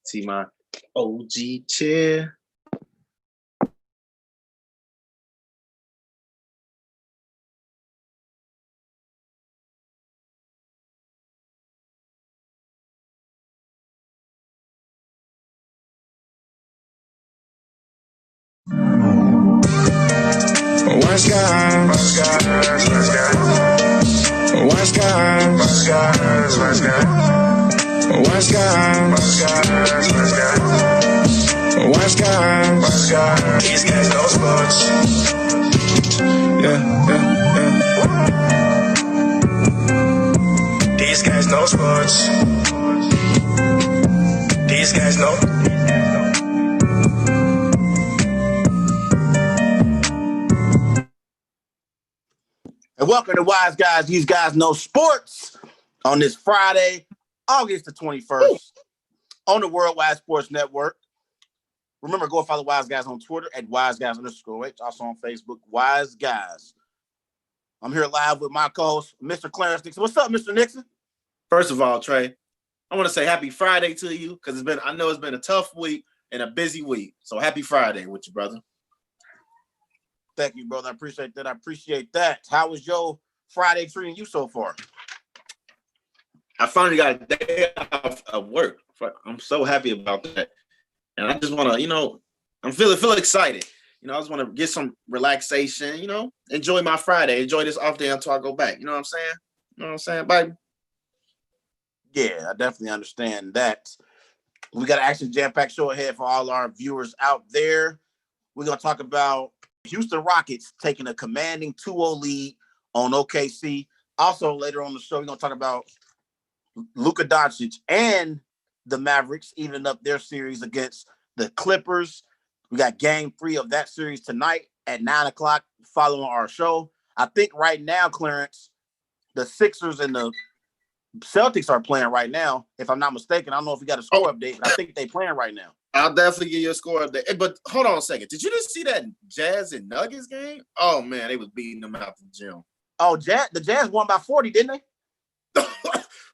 See my OG chair. Wise guys, wise guys, these guys know sports. Yeah. These guys know sports. These guys know. And welcome to Wise Guys. These guys know sports on this Friday, August the 21st, on the Worldwide Sports Network. Remember, go follow Wise Guys on Twitter at WiseGuys_H. Also on Facebook, Wise Guys. I'm here live with my co-host, Mr. Clarence Nixon. What's up, Mr. Nixon? First of all, Trey, I want to say happy Friday to you because I know it's been a tough week and a busy week. So happy Friday with you, brother. Thank you, brother. I appreciate that. How was your Friday treating you so far? I finally got a day off of work. I'm so happy about that. And I just want to, I'm feeling excited. I just want to get some relaxation, enjoy my Friday, enjoy this off day until I go back. You know what I'm saying? Baby? Yeah, I definitely understand that. We got an action jam-packed show ahead for all our viewers out there. We're going to talk about Houston Rockets taking a commanding 2-0 lead on OKC. Also, later on the show, we're going to talk about Luka Doncic and the Mavericks evening up their series against the Clippers. We got game 3 of that series tonight at 9 o'clock following our show. I think right now, Clarence, the Sixers and the Celtics are playing right now. If I'm not mistaken, I don't know if we got a score update, but I think they're playing right now. I'll definitely give you a score update. But hold on a second. Did you just see that Jazz and Nuggets game? Oh, man, they was beating them out the gym. Oh, the Jazz won by 40, didn't they?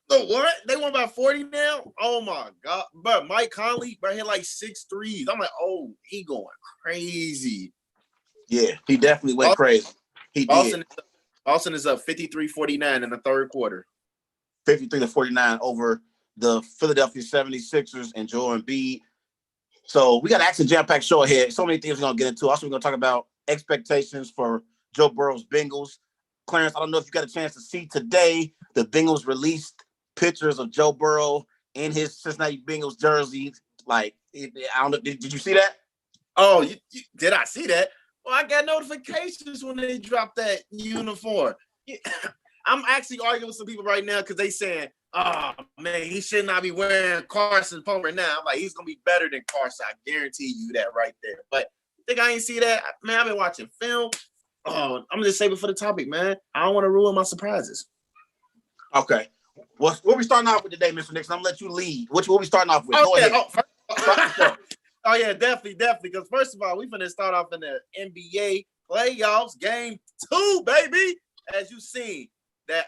The what? They won by 40 now? Oh, my God. But Mike Conley, hit like 6 threes. I'm like, oh, he going crazy. Yeah, he definitely went crazy. He did. Boston is up 53-49 in the third quarter. 53-49 over the Philadelphia 76ers and Joel Embiid. So we got an action jam-packed show ahead. So many things we're going to get into. Also, we're going to talk about expectations for Joe Burrow's Bengals. Clarence, I don't know if you got a chance to see today, the Bengals released pictures of Joe Burrow in his Cincinnati Bengals jersey. Like, I don't know. Did you see that? Oh, did I see that? Well, I got notifications when they dropped that uniform. I'm actually arguing with some people right now because they saying, oh, man, he should not be wearing Carson Palmer now. I'm like, he's going to be better than Carson. I guarantee you that right there. But I think I ain't see that. Man, I've been watching film. Oh, I'm going to save it for the topic, man. I don't want to ruin my surprises. Okay. What we starting off with today, Mr. Nixon? I'm going to let you lead. What we starting off with? Oh, Go ahead. Oh, yeah, definitely. Because first of all, we're going to start off in the NBA playoffs, game 2, baby. As you see, the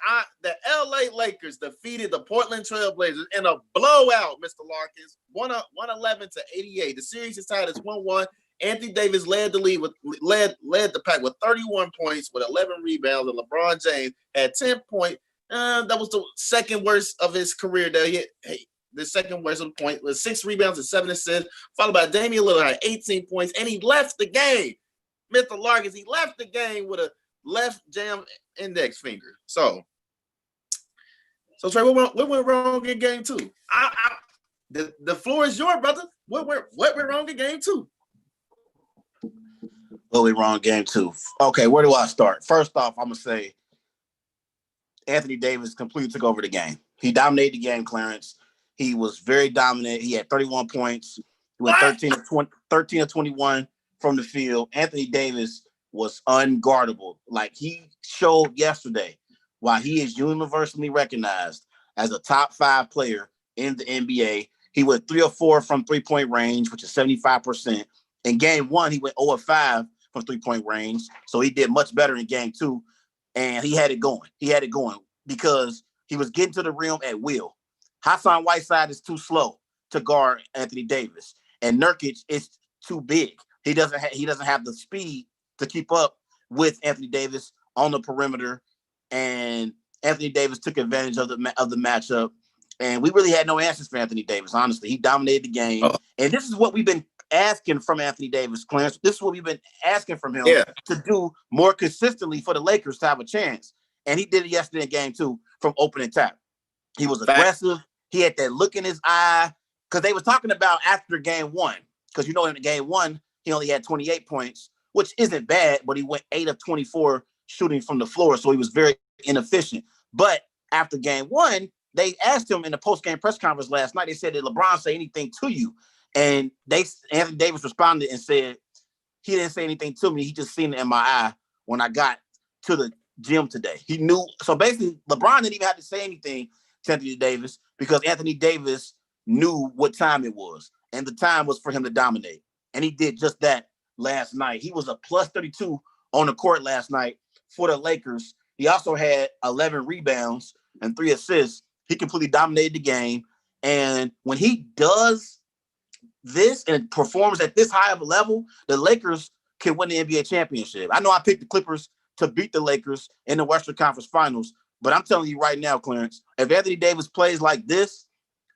LA Lakers defeated the Portland Trailblazers in a blowout, Mr. Larkins, 111-88. The series is tied as 1-1. Anthony Davis led the pack with 31 points with 11 rebounds, and LeBron James had 10 points. That was the second worst of his career. The second worst of the point with 6 rebounds and 7 assists, followed by Damian Lillard at 18 points, and he left the game. Mr. Larkins, he left the game with a left jam index finger. So Trey, what went wrong in game 2? The floor is yours, brother. What went wrong in game 2? What went wrong in game 2? Okay, where do I start? First off, I'm going to say Anthony Davis completely took over the game. He dominated the game, Clarence. He was very dominant. He had 31 points. He went 13 of 21 from the field. Anthony Davis was unguardable. Like he showed yesterday why he is universally recognized as a top 5 player in the NBA. He went 3 of 4 from 3-point range, which is 75%. In game 1, he went 0 of 5 from 3-point range. So he did much better in game 2. And he had it going. He had it going because he was getting to the rim at will. Hassan Whiteside is too slow to guard Anthony Davis, and Nurkic is too big. He doesn't have the speed to keep up with Anthony Davis on the perimeter, and Anthony Davis took advantage of the matchup. And we really had no answers for Anthony Davis. Honestly, he dominated the game, and this is what we've been asking from Anthony Davis, Clarence. This is what we've been asking from him to do more consistently for the Lakers to have a chance. And he did it yesterday in game 2 from opening tap. He was aggressive. He had that look in his eye, because they were talking about after game 1, because in game 1, he only had 28 points, which isn't bad, but he went 8 of 24 shooting from the floor, so he was very inefficient. But after game 1, they asked him in the post-game press conference last night, they said, did LeBron say anything to you? And Anthony Davis responded and said, he didn't say anything to me. He just seen it in my eye when I got to the gym today. He knew. So basically, LeBron didn't even have to say anything to Anthony Davis, because Anthony Davis knew what time it was. And the time was for him to dominate. And he did just that last night. He was a plus 32 on the court last night for the Lakers. He also had 11 rebounds and 3 assists. He completely dominated the game. And when he does this and performs at this high of a level, the Lakers can win the NBA championship. I know I picked the Clippers to beat the Lakers in the Western Conference Finals, but I'm telling you right now, Clarence, if Anthony Davis plays like this,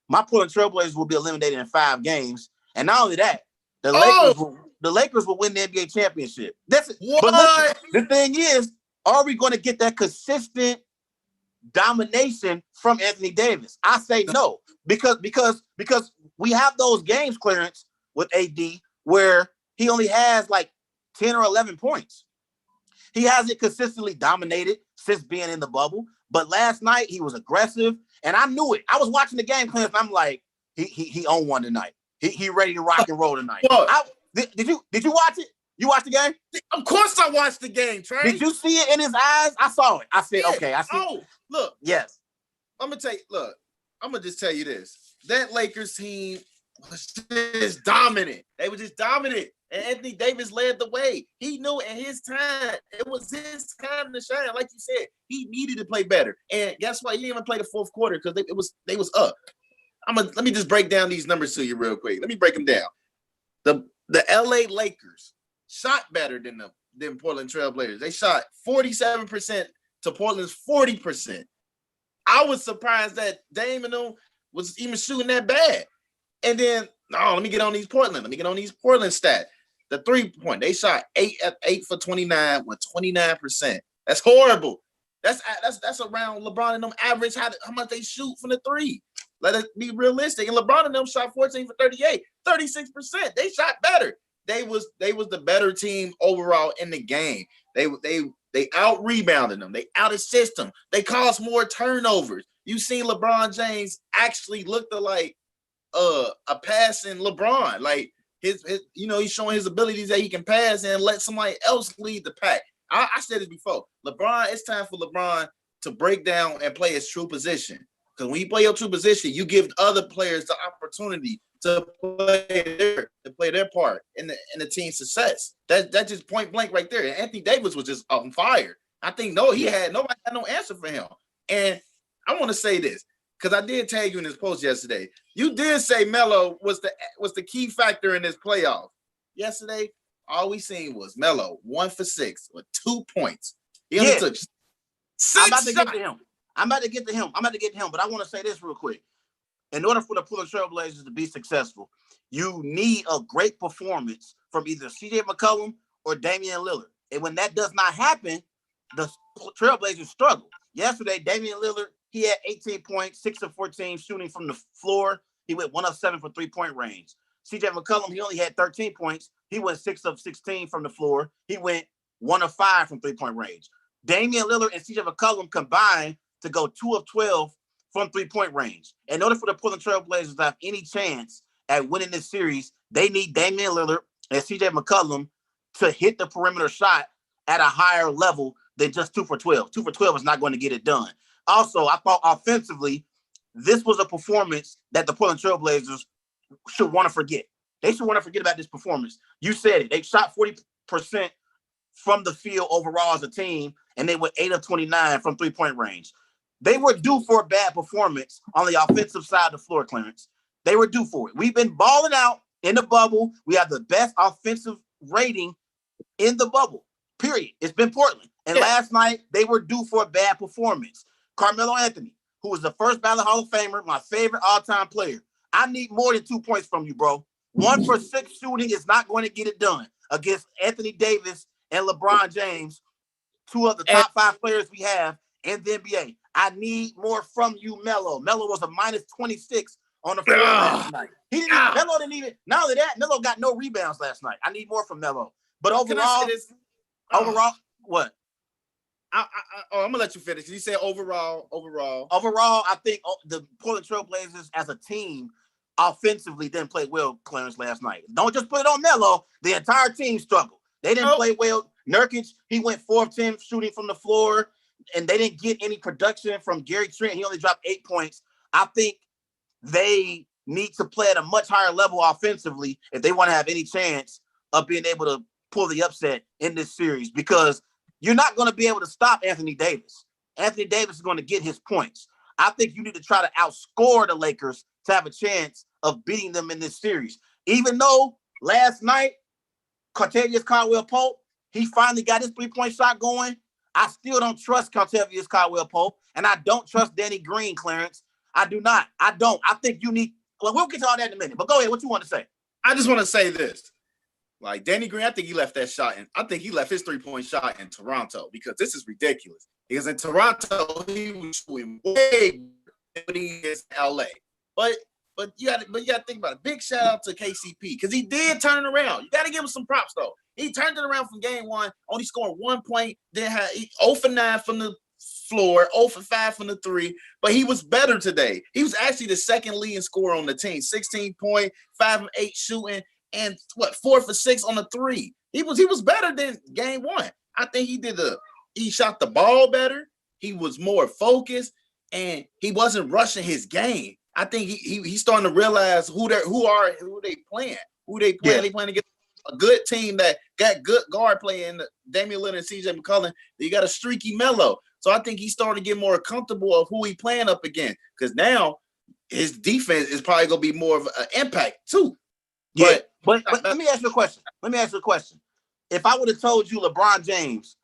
my Portland Trailblazers will be eliminated in 5 games. And not only that, the Lakers will win the NBA championship. That's it. But listen, the thing is, are we going to get that consistent domination from Anthony Davis? I say no, because we have those games, Clarence, with AD where he only has like 10 or 11 points. He hasn't consistently dominated since being in the bubble, but last night he was aggressive, and I knew it. I was watching the game, Clarence, and I'm like, he on one tonight. He ready to rock and roll tonight. Did you watch it? You watched the game? Of course I watched the game, Trey. Did you see it in his eyes? I saw it. I said, okay, I see. Oh, look. Yes. I'm going to just tell you this. That Lakers team was just dominant. They were just dominant. And Anthony Davis led the way. He knew in his time, it was his time to shine. Like you said, he needed to play better. And guess what? He didn't even play the fourth quarter because they was up. Let me just break down these numbers to you real quick. Let me break them down. The LA Lakers shot better than Portland Trailblazers. They shot 47% to Portland's 40%. I was surprised that Damian was even shooting that bad. And then, let me get on these Portland stats. The 3-point, they shot 8 for 29 with 29%. That's horrible. That's around LeBron and them average how much they shoot from the 3. Let it be realistic. And LeBron and them shot 14 for 38, 36%. They shot better. They was the better team overall in the game. They out rebounded them. They out assist them. They caused more turnovers. You seen LeBron James actually looked like a passing LeBron. Like his he's showing his abilities that he can pass and let somebody else lead the pack. I said this before. It's time for LeBron to break down and play his true position. Because when you play your true position, you give other players the opportunity to play their part in the team's success. That just point blank right there. And Anthony Davis was just on fire. I think nobody had no answer for him. And I want to say this, because I did tag you in this post yesterday. You did say Melo was the key factor in this playoff. Yesterday, all we seen was Melo 1 for 6 with 2 points. He only took 6 I'm about to get to him, but I want to say this real quick. In order for the Portland Trailblazers to be successful, you need a great performance from either CJ McCollum or Damian Lillard. And when that does not happen, the Trailblazers struggle. Yesterday, Damian Lillard, he had 18 points, 6 of 14 shooting from the floor. He went 1 of 7 for 3-point range. CJ McCollum, he only had 13 points. He went 6 of 16 from the floor. He went 1 of 5 from 3-point range. Damian Lillard and CJ McCollum combined to go 2 of 12 from 3-point range. In order for the Portland Trailblazers to have any chance at winning this series, they need Damian Lillard and CJ McCollum to hit the perimeter shot at a higher level than just 2 for 12. 2 for 12 is not going to get it done. Also, I thought offensively, this was a performance that the Portland Trailblazers should want to forget. They should want to forget about this performance. You said it. They shot 40% from the field overall as a team, and they went 8 of 29 from 3-point range. They were due for a bad performance on the offensive side of the floor, Clarence. They were due for it. We've been balling out in the bubble. We have the best offensive rating in the bubble, period. It's been Portland. And last night, they were due for a bad performance. Carmelo Anthony, who was the first ballot Hall of Famer, my favorite all-time player. I need more than 2 points from you, bro. 1 for 6 shooting is not going to get it done against Anthony Davis and LeBron James, 2 of the top 5 players we have in the NBA. I need more from you, Melo. Melo was a minus 26 on the floor last night. Melo didn't even, not only that, Melo got no rebounds last night. I need more from Melo. But overall, what? I'm gonna let you finish. You said overall, I think the Portland Trailblazers as a team offensively didn't play well, Clarence, last night. Don't just put it on Melo. The entire team struggled. They didn't play well. Nurkic, he went 4 of 10 shooting from the floor, and they didn't get any production from Gary Trent. He only dropped 8 points. I think they need to play at a much higher level offensively if they want to have any chance of being able to pull the upset in this series, because you're not going to be able to stop Anthony Davis. Anthony Davis is going to get his points. I think you need to try to outscore the Lakers to have a chance of beating them in this series. Even though last night, Kentavious Caldwell-Pope, he finally got his 3-point shot going, I still don't trust Kentavious Caldwell-Pope, and I don't trust Danny Green, Clarence. I do not. I don't. I think you need – well, we'll get to all that in a minute, but go ahead. What you want to say? I just want to say this. Like, Danny Green, I think he left that shot, and I think he left his 3-point shot in Toronto, because this is ridiculous. Because in Toronto, he was shooting way better than he is in LA. But you got to think about it. Big shout out to KCP, because he did turn it around. You got to give him some props though. He turned it around from game 1, only scored 1 point, then had 0 for 9 from the floor, 0 for 5 from the 3. But he was better today. He was actually the second leading scorer on the team. 16 point, 5 of 8 shooting. And 4 for 6 on the 3. He was better than game 1. I think he shot the ball better. He was more focused, and he wasn't rushing his game. I think he's starting to realize who they playing. They playing against a good team that got good guard play in Damian Lillard and CJ McCollum. You got a streaky Melo. So I think he's starting to get more comfortable of who he playing up against, because now his defense is probably gonna be more of an impact too. Yeah. But let me ask you a question. If I would have told you LeBron James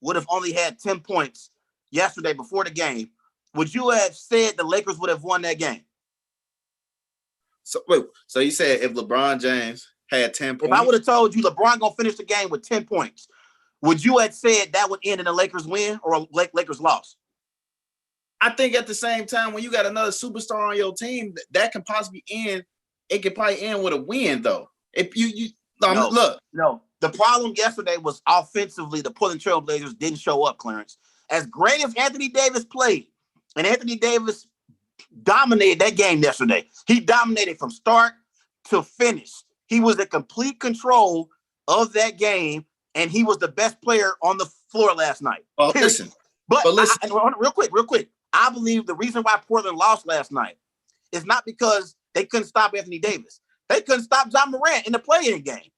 would have only had 10 points yesterday before the game, would you have said the Lakers would have won that game? So you said if LeBron James had 10 points? If I would have told you LeBron gonna finish the game with 10 points, would you have said that would end in a Lakers win or a Lakers loss? I think at the same time, when you got another superstar on your team, that can possibly end. It could probably end with a win, though. If No. The problem yesterday was offensively, the Portland Trailblazers didn't show up, Clarence. As great as Anthony Davis played, and Anthony Davis dominated that game yesterday. He dominated from start to finish. He was in complete control of that game, and he was the best player on the floor last night. Well, listen. Real quick. I believe the reason why Portland lost last night is not because they couldn't stop Anthony Davis. They couldn't stop John Morant in the play-in game.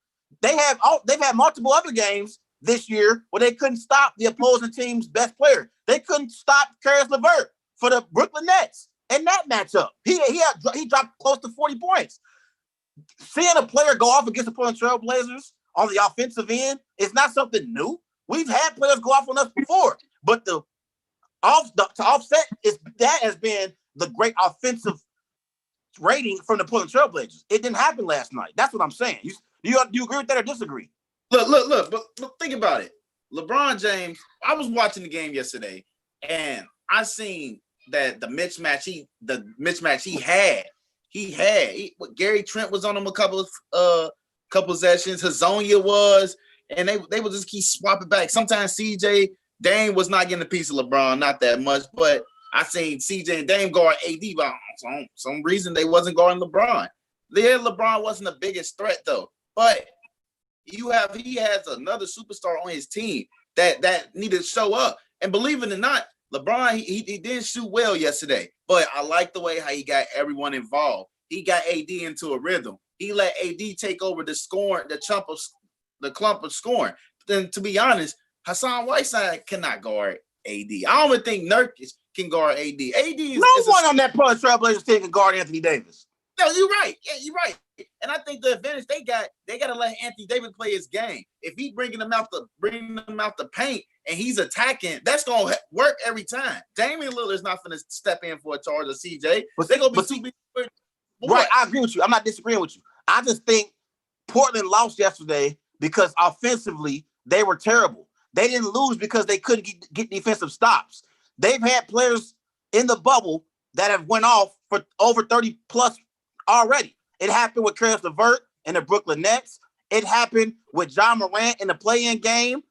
They've had multiple other games this year where they couldn't stop the opposing team's best player. They couldn't stop Karis LeVert for the Brooklyn Nets in that matchup. He dropped close to 40 points. Seeing a player go off against the Portland Trailblazers on the offensive end is not something new. We've had players go off on us before, but to offset that has been the great offensive rating from the Portland Trailblazers. It didn't happen last night. That's what I'm saying. Do you agree with that or disagree? Look, but think about it. LeBron James, I was watching the game yesterday, and I seen that the mismatch he had. Gary Trent was on him a couple possessions. Hazonia was, and they would just keep swapping back. Sometimes CJ Dame was not getting a piece of LeBron, not that much, but I seen CJ and Dame guard AD, but for some reason they wasn't guarding LeBron. LeBron wasn't the biggest threat though, but he has another superstar on his team that needed to show up. And believe it or not, LeBron he didn't shoot well yesterday, but I like the way how he got everyone involved. He got AD into a rhythm. He let AD take over the clump of scoring. Then to be honest, Hassan Whiteside cannot guard AD. I don't even think Nurkic can guard AD. AD is no one on that Portland Trailblazers team can guard Anthony Davis. No, you're right. Yeah, you're right. And I think the advantage they got to let Anthony Davis play his game. If he bringing them out the paint and he's attacking, that's gonna work every time. Damian Lillard's not gonna step in for a charge of CJ. But they're gonna be too big. Right, I agree with you. I'm not disagreeing with you. I just think Portland lost yesterday because offensively they were terrible. They didn't lose because they couldn't get defensive stops. They've had players in the bubble that have went off for over 30 plus already. It happened with Karis LeVert and the Brooklyn Nets. It happened with John Morant in the play-in game.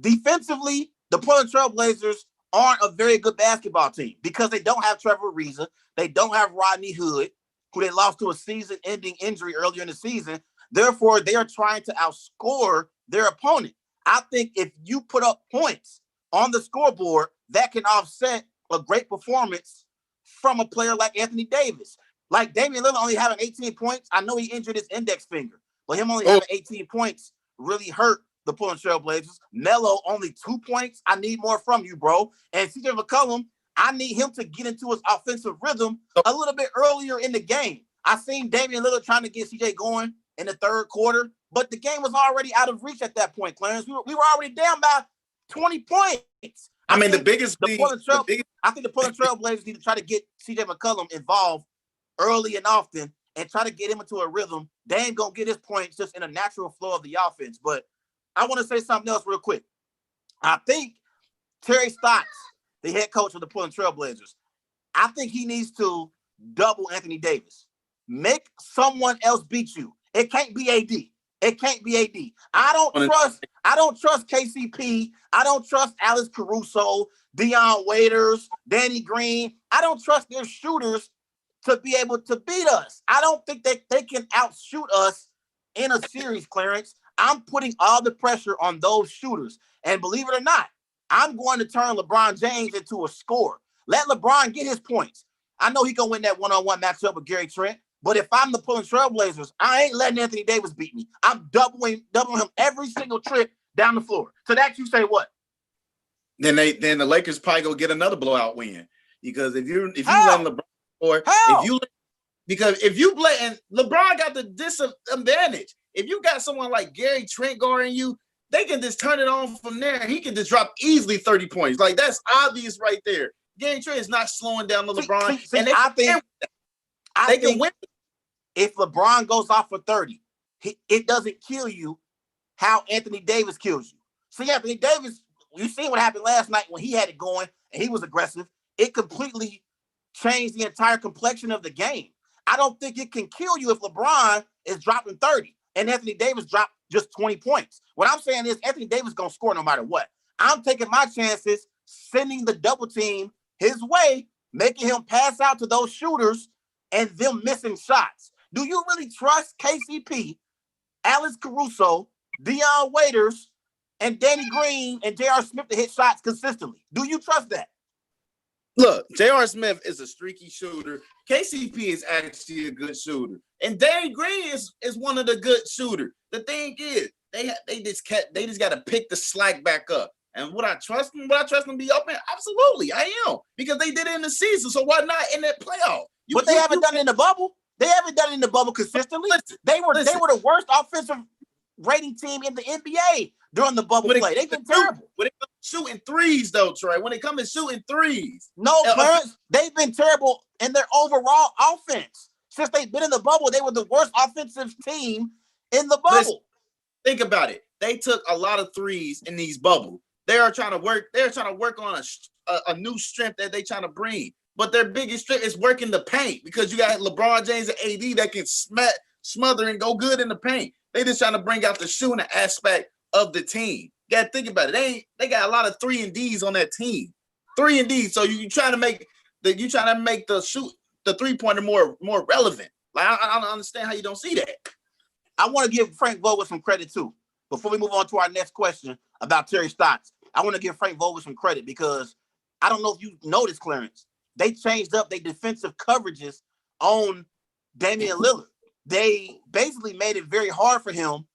Defensively, the Portland Trailblazers aren't a very good basketball team because they don't have Trevor Ariza. They don't have Rodney Hood, who they lost to a season-ending injury earlier in the season. Therefore, they are trying to outscore their opponent. I think if you put up points on the scoreboard, that can offset a great performance from a player like Anthony Davis. Like Damian Lillard only having 18 points. I know he injured his index finger, but him only having 18 points really hurt the Portland Trailblazers. Melo only 2 points. I need more from you, bro. And CJ McCollum, I need him to get into his offensive rhythm a little bit earlier in the game. I seen Damian Lillard trying to get CJ going in the third quarter, but the game was already out of reach at that point, Clarence. We were already down by 20 points. I think the Portland Trailblazers need to try to get CJ McCollum involved early and often and try to get him into a rhythm. They ain't going to get his points just in a natural flow of the offense. But I want to say something else real quick. I think Terry Stotts, the head coach of the Portland Trailblazers, I think he needs to double Anthony Davis. Make someone else beat you. It can't be AD. It can't be AD. I don't trust KCP. I don't trust Alex Caruso, Dion Waiters, Danny Green. I don't trust their shooters to be able to beat us. I don't think that they can outshoot us in a series, Clarence. I'm putting all the pressure on those shooters. And believe it or not, I'm going to turn LeBron James into a scorer. Let LeBron get his points. I know he's going to win that one-on-one matchup with Gary Trent, but if I'm the Portland Trailblazers, I ain't letting Anthony Davis beat me. I'm doubling him every single trip down the floor. So that you say what? Then the Lakers probably go get another blowout win. Because if you let LeBron or if you play and LeBron got the disadvantage. If you got someone like Gary Trent guarding you, they can just turn it on from there. He can just drop easily 30 points. Like that's obvious right there. Gary Trent is not slowing down the LeBron. And they can win. If LeBron goes off for 30, it doesn't kill you how Anthony Davis kills you. See, Anthony Davis, you seen what happened last night when he had it going and he was aggressive. It completely changed the entire complexion of the game. I don't think it can kill you if LeBron is dropping 30 and Anthony Davis dropped just 20 points. What I'm saying is Anthony Davis is going to score no matter what. I'm taking my chances, sending the double team his way, making him pass out to those shooters and them missing shots. Do you really trust KCP, Alex Caruso, Dion Waiters, and Danny Green and J.R. Smith to hit shots consistently? Do you trust that? Look, J.R. Smith is a streaky shooter. KCP is actually a good shooter. And Danny Green is one of the good shooters. The thing is, they just got to pick the slack back up. And would I trust them? Would I trust them to be open? Absolutely, I am. Because they did it in the season. So why not in that playoff? But they haven't done it in the bubble. They haven't done it in the bubble consistently. They were the worst offensive rating team in the NBA during the bubble play. They've been terrible. When it comes to shooting threes, though, Troy. When it comes to shooting threes. No, Clarence, they've been terrible in their overall offense. Since they've been in the bubble, they were the worst offensive team in the bubble. Listen, think about it. They took a lot of threes in these bubbles. They are trying to work. They're trying to work on a new strength that they're trying to bring. But their biggest strength is working the paint because you got LeBron James and AD that can smother and go good in the paint. They just trying to bring out the shooting aspect of the team. You got to think about it. They got a lot of 3 and Ds on that team. 3 and Ds. So you trying to make the 3-pointer more relevant. Like I don't understand how you don't see that. I want to give Frank Vogel some credit too. Before we move on to our next question about Terry Stotts, I want to give Frank Vogel some credit because I don't know if you noticed, Clarence. They changed up their defensive coverages on Damian Lillard. They basically made it very hard for him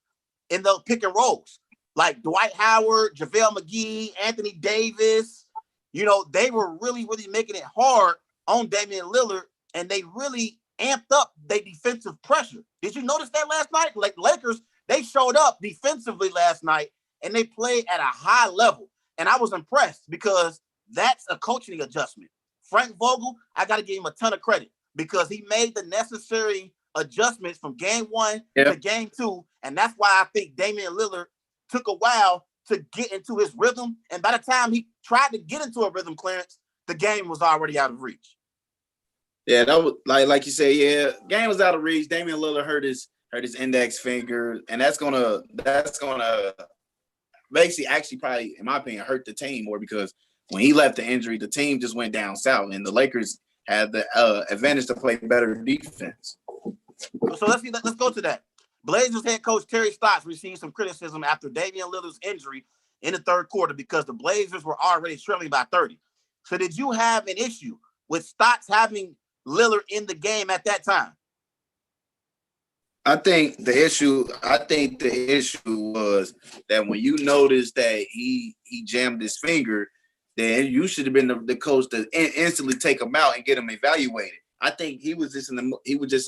in the pick and rolls. Like Dwight Howard, JaVale McGee, Anthony Davis, they were really, really making it hard on Damian Lillard, and they really amped up their defensive pressure. Did you notice that last night? Like Lakers, they showed up defensively last night, and they played at a high level. And I was impressed because that's a coaching adjustment. Frank Vogel, I got to give him a ton of credit because he made the necessary adjustments from game 1 to game 2. And that's why I think Damian Lillard took a while to get into his rhythm. And by the time he tried to get into a rhythm, Clarence, the game was already out of reach. Yeah, that was like you say, game was out of reach. Damian Lillard hurt his index finger, and that's gonna basically actually probably, in my opinion, hurt the team more because when he left the injury, the team just went down south, and the Lakers had the advantage to play better defense. So let's go to that. Blazers head coach Terry Stotts received some criticism after Damian Lillard's injury in the third quarter because the Blazers were already trailing by 30. So did you have an issue with Stotts having Lillard in the game at that time? I think the issue was that when you noticed that he jammed his finger, then you should have been the coach to instantly take him out and get him evaluated. I think he was just in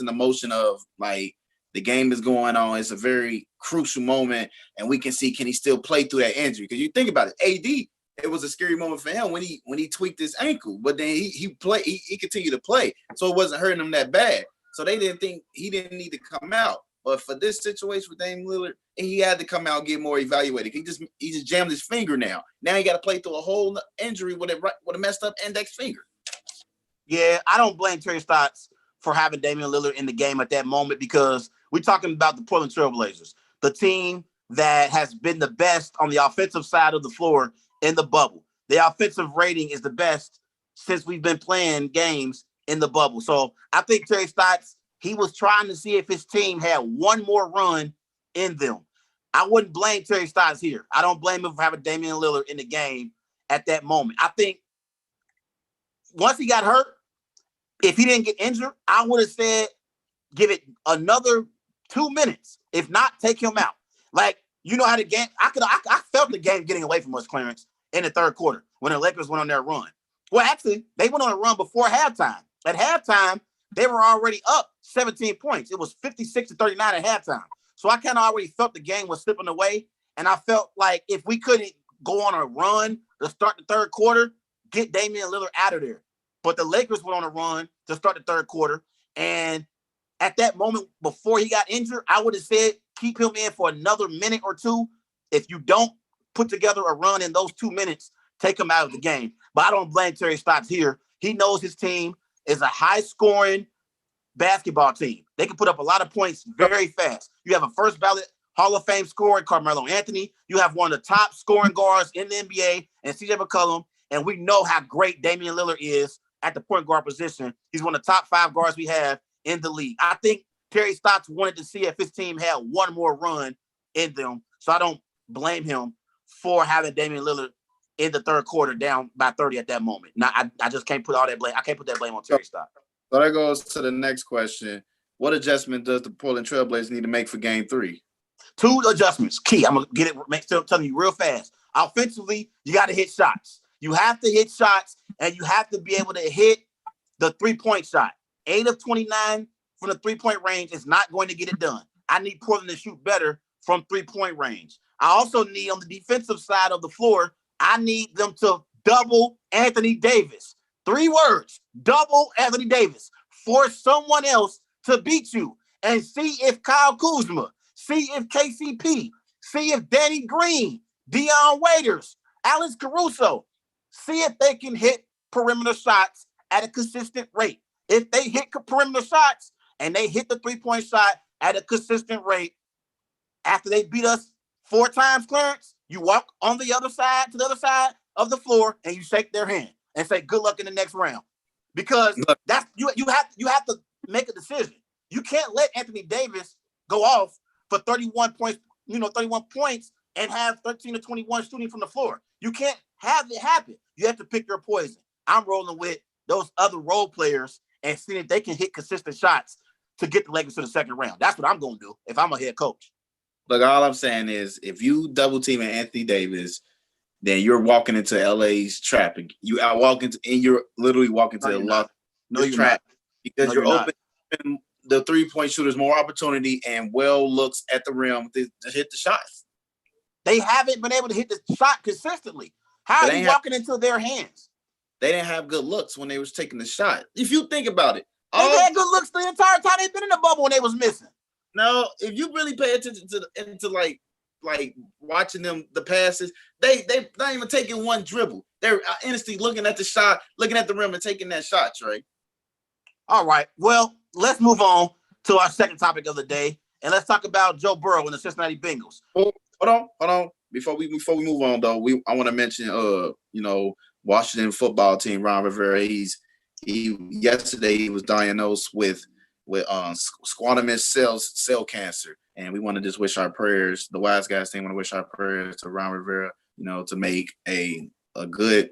the motion of like the game is going on. It's a very crucial moment, and we can see can he still play through that injury? Because you think about it, AD. It was a scary moment for him when he tweaked his ankle, but then he continued to play, so it wasn't hurting him that bad. So they didn't think he didn't need to come out. But for this situation with Damian Lillard, he had to come out and get more evaluated. He just jammed his finger now. Now he got to play through a whole injury with a messed up index finger. Yeah, I don't blame Terry Stotts for having Damian Lillard in the game at that moment because we're talking about the Portland Trail Blazers, the team that has been the best on the offensive side of the floor in the bubble. The offensive rating is the best since we've been playing games in the bubble. So I think Terry Stotts, he was trying to see if his team had one more run in them. I wouldn't blame Terry Stotts here. I don't blame him for having Damian Lillard in the game at that moment. I think once he got hurt, if he didn't get injured, I would have said give it another 2 minutes. If not, take him out. Like, you know how the game, I felt the game getting away from us, Clarence, in the third quarter when the Lakers went on their run. Well, actually, they went on a run before halftime. At halftime, they were already up 17 points. It was 56-39 at halftime. So I kind of already felt the game was slipping away. And I felt like if we couldn't go on a run to start the third quarter, get Damian Lillard out of there. But the Lakers went on a run to start the third quarter. And at that moment, before he got injured, I would have said keep him in for another minute or two. If you don't put together a run in those 2 minutes, take him out of the game. But I don't blame Terry Stotts here. He knows his team is a high-scoring basketball team. They can put up a lot of points very fast. You have a first-ballot Hall of Fame scorer, Carmelo Anthony. You have one of the top scoring guards in the NBA, and CJ McCollum. And we know how great Damian Lillard is at the point guard position. He's one of the top 5 guards we have in the league. I think Terry Stotts wanted to see if his team had one more run in them. So I don't blame him for having Damian Lillard in the third quarter down by 30 at that moment. Now, I just can't put all that blame. I can't put that blame on Terry Stotts. So that goes to the next question. What adjustment does the Portland Trail Blazers need to make for game 3? 2 adjustments. Key. I'm going to get it, telling you real fast. Offensively, you got to hit shots. You have to hit shots, and you have to be able to hit the three-point shot. 8 of 29 from the three-point range is not going to get it done. I need Portland to shoot better from three-point range. I also need, on the defensive side of the floor, I need them to double Anthony Davis. 3 words, double Anthony Davis. Force someone else to beat you. And see if Kyle Kuzma, see if KCP, see if Danny Green, Dion Waiters, Alex Caruso, see if they can hit perimeter shots at a consistent rate. If they hit perimeter shots and they hit the three-point shot at a consistent rate, after they beat us 4 times, Clarence, you walk on the other side to the other side of the floor and you shake their hand and say good luck in the next round. Because that's you have to make a decision. You can't let Anthony Davis go off for 31 points, 31 points and have 13 to 21 shooting from the floor. You can't have it happen. You have to pick your poison. I'm rolling with those other role players and seeing if they can hit consistent shots to get the Lakers to the second round. That's what I'm going to do if I'm a head coach. Look, all I'm saying is if you double team Anthony Davis, then you're walking into LA's trap. You out walking and you're literally walking to the trap because you're open the 3-point shooters more opportunity and looks at the rim to hit the shots. They haven't been able to hit the shot consistently. How are you walking into their hands? They didn't have good looks when they was taking the shot. If you think about it, they had good looks the entire time they've been in the bubble when they was missing. No, if you really pay attention to like watching them the passes, they not even taking one dribble. They're instantly looking at the shot, looking at the rim, and taking that shot, Trey. All right. Well, let's move on to our second topic of the day, and let's talk about Joe Burrow and the Cincinnati Bengals. Hold on. Before we move on, though, I want to mention Washington football team, Ron Rivera. Yesterday he was diagnosed with squamous cell cancer, and we want to just wish our prayers. The Wise Guys team want to wish our prayers to Ron Rivera, to make a good,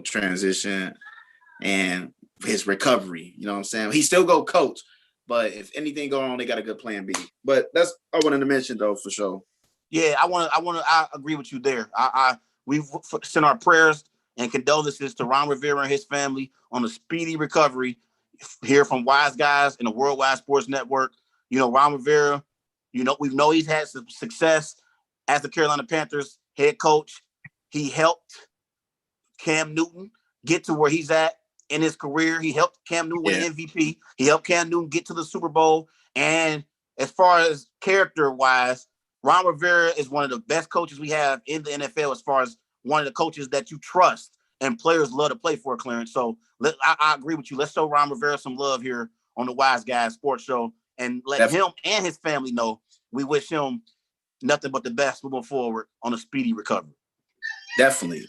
transition and his recovery. You know what I'm saying? He still go coach, but if anything go on, they got a good plan B. But that's I wanted to mention though for sure. Yeah, I agree with you there. We've sent our prayers and condolences to Ron Rivera and his family on a speedy recovery here from Wise Guys and the Worldwide Sports Network. Ron Rivera, we know he's had some success as the Carolina Panthers head coach. He helped Cam Newton get to where he's at in his career. He helped Cam Newton win MVP. He helped Cam Newton get to the Super Bowl. And as far as character-wise, Ron Rivera is one of the best coaches we have in the NFL as far as one of the coaches that you trust and players love to play for, Clarence. So I agree with you. Let's show Ron Rivera some love here on the Wise Guys Sports Show and let him and his family know we wish him nothing but the best moving forward on a speedy recovery. Definitely.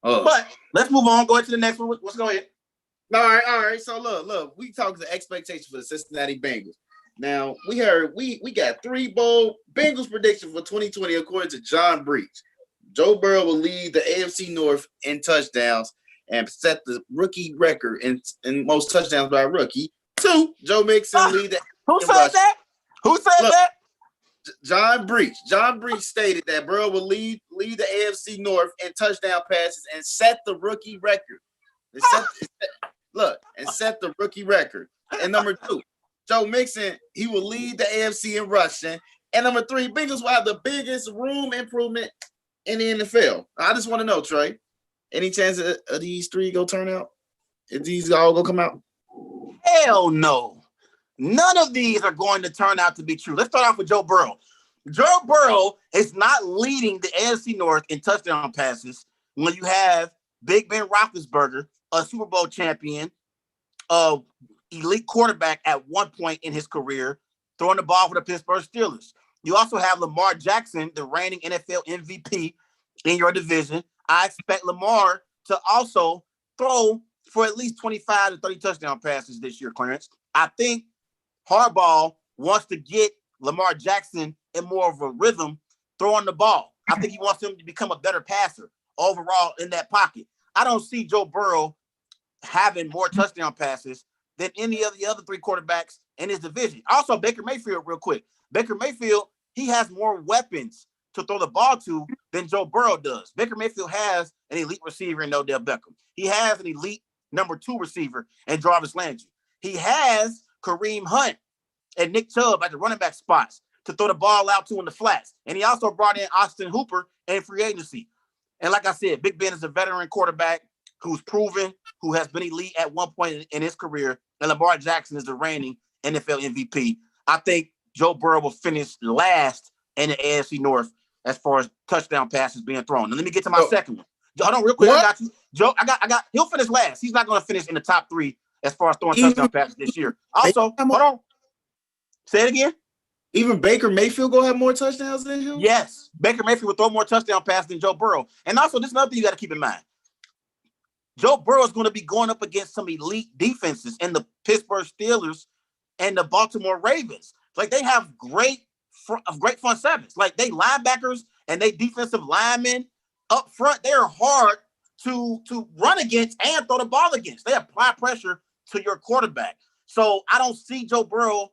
But let's move on. Go into the next one. Let's go ahead. All right. So look, we talked the expectations for the Cincinnati Bengals. Now we heard we got 3 bold Bengals predictions for 2020 according to John Breach. Joe Burrow will lead the AFC North in touchdowns and set the rookie record in most touchdowns by a rookie. 2, Joe Mixon lead the. Who said that? That? John Breach. John Breach stated that Burrow will lead the AFC North in touchdown passes and set the rookie record. Set the rookie record. And number 2, Joe Mixon, he will lead the AFC in rushing. And number 3, Bengals will have the biggest room improvement in the NFL. I just want to know, Trey, any chance of these 3 go turn out? If these all go come out? Hell no. None of these are going to turn out to be true. Let's start off with Joe Burrow. Joe Burrow is not leading the AFC North in touchdown passes when you have Big Ben Roethlisberger, a Super Bowl champion, elite quarterback at one point in his career, throwing the ball for the Pittsburgh Steelers. You also have Lamar Jackson, the reigning NFL MVP in your division. I expect Lamar to also throw for at least 25 to 30 touchdown passes this year, Clarence. I think Harbaugh wants to get Lamar Jackson in more of a rhythm throwing the ball. I think he wants him to become a better passer overall in that pocket. I don't see Joe Burrow having more touchdown passes than any of the other 3 quarterbacks in his division. Also, Baker Mayfield, real quick. Baker Mayfield, he has more weapons to throw the ball to than Joe Burrow does. Baker Mayfield has an elite receiver in Odell Beckham. He has an elite number 2 receiver in Jarvis Landry. He has Kareem Hunt and Nick Chubb at the running back spots to throw the ball out to in the flats. And he also brought in Austin Hooper in free agency. And like I said, Big Ben is a veteran quarterback who's proven, who has been elite at one point in his career. And Lamar Jackson is the reigning NFL MVP. I think Joe Burrow will finish last in the AFC North as far as touchdown passes being thrown. Now let me get to my second one. Hold on, real quick. What? I got you. Joe, I got. He'll finish last. He's not going to finish in the top 3 as far as throwing touchdown passes this year. Also, hold on. Say it again. Even Baker Mayfield gonna have more touchdowns than him? Yes. Baker Mayfield will throw more touchdown passes than Joe Burrow. And also, this is another thing you got to keep in mind. Joe Burrow is going to be going up against some elite defenses in the Pittsburgh Steelers and the Baltimore Ravens. Like, they have great front sevens. Like, they linebackers and they defensive linemen up front, they are hard to run against and throw the ball against. They apply pressure to your quarterback. So I don't see Joe Burrow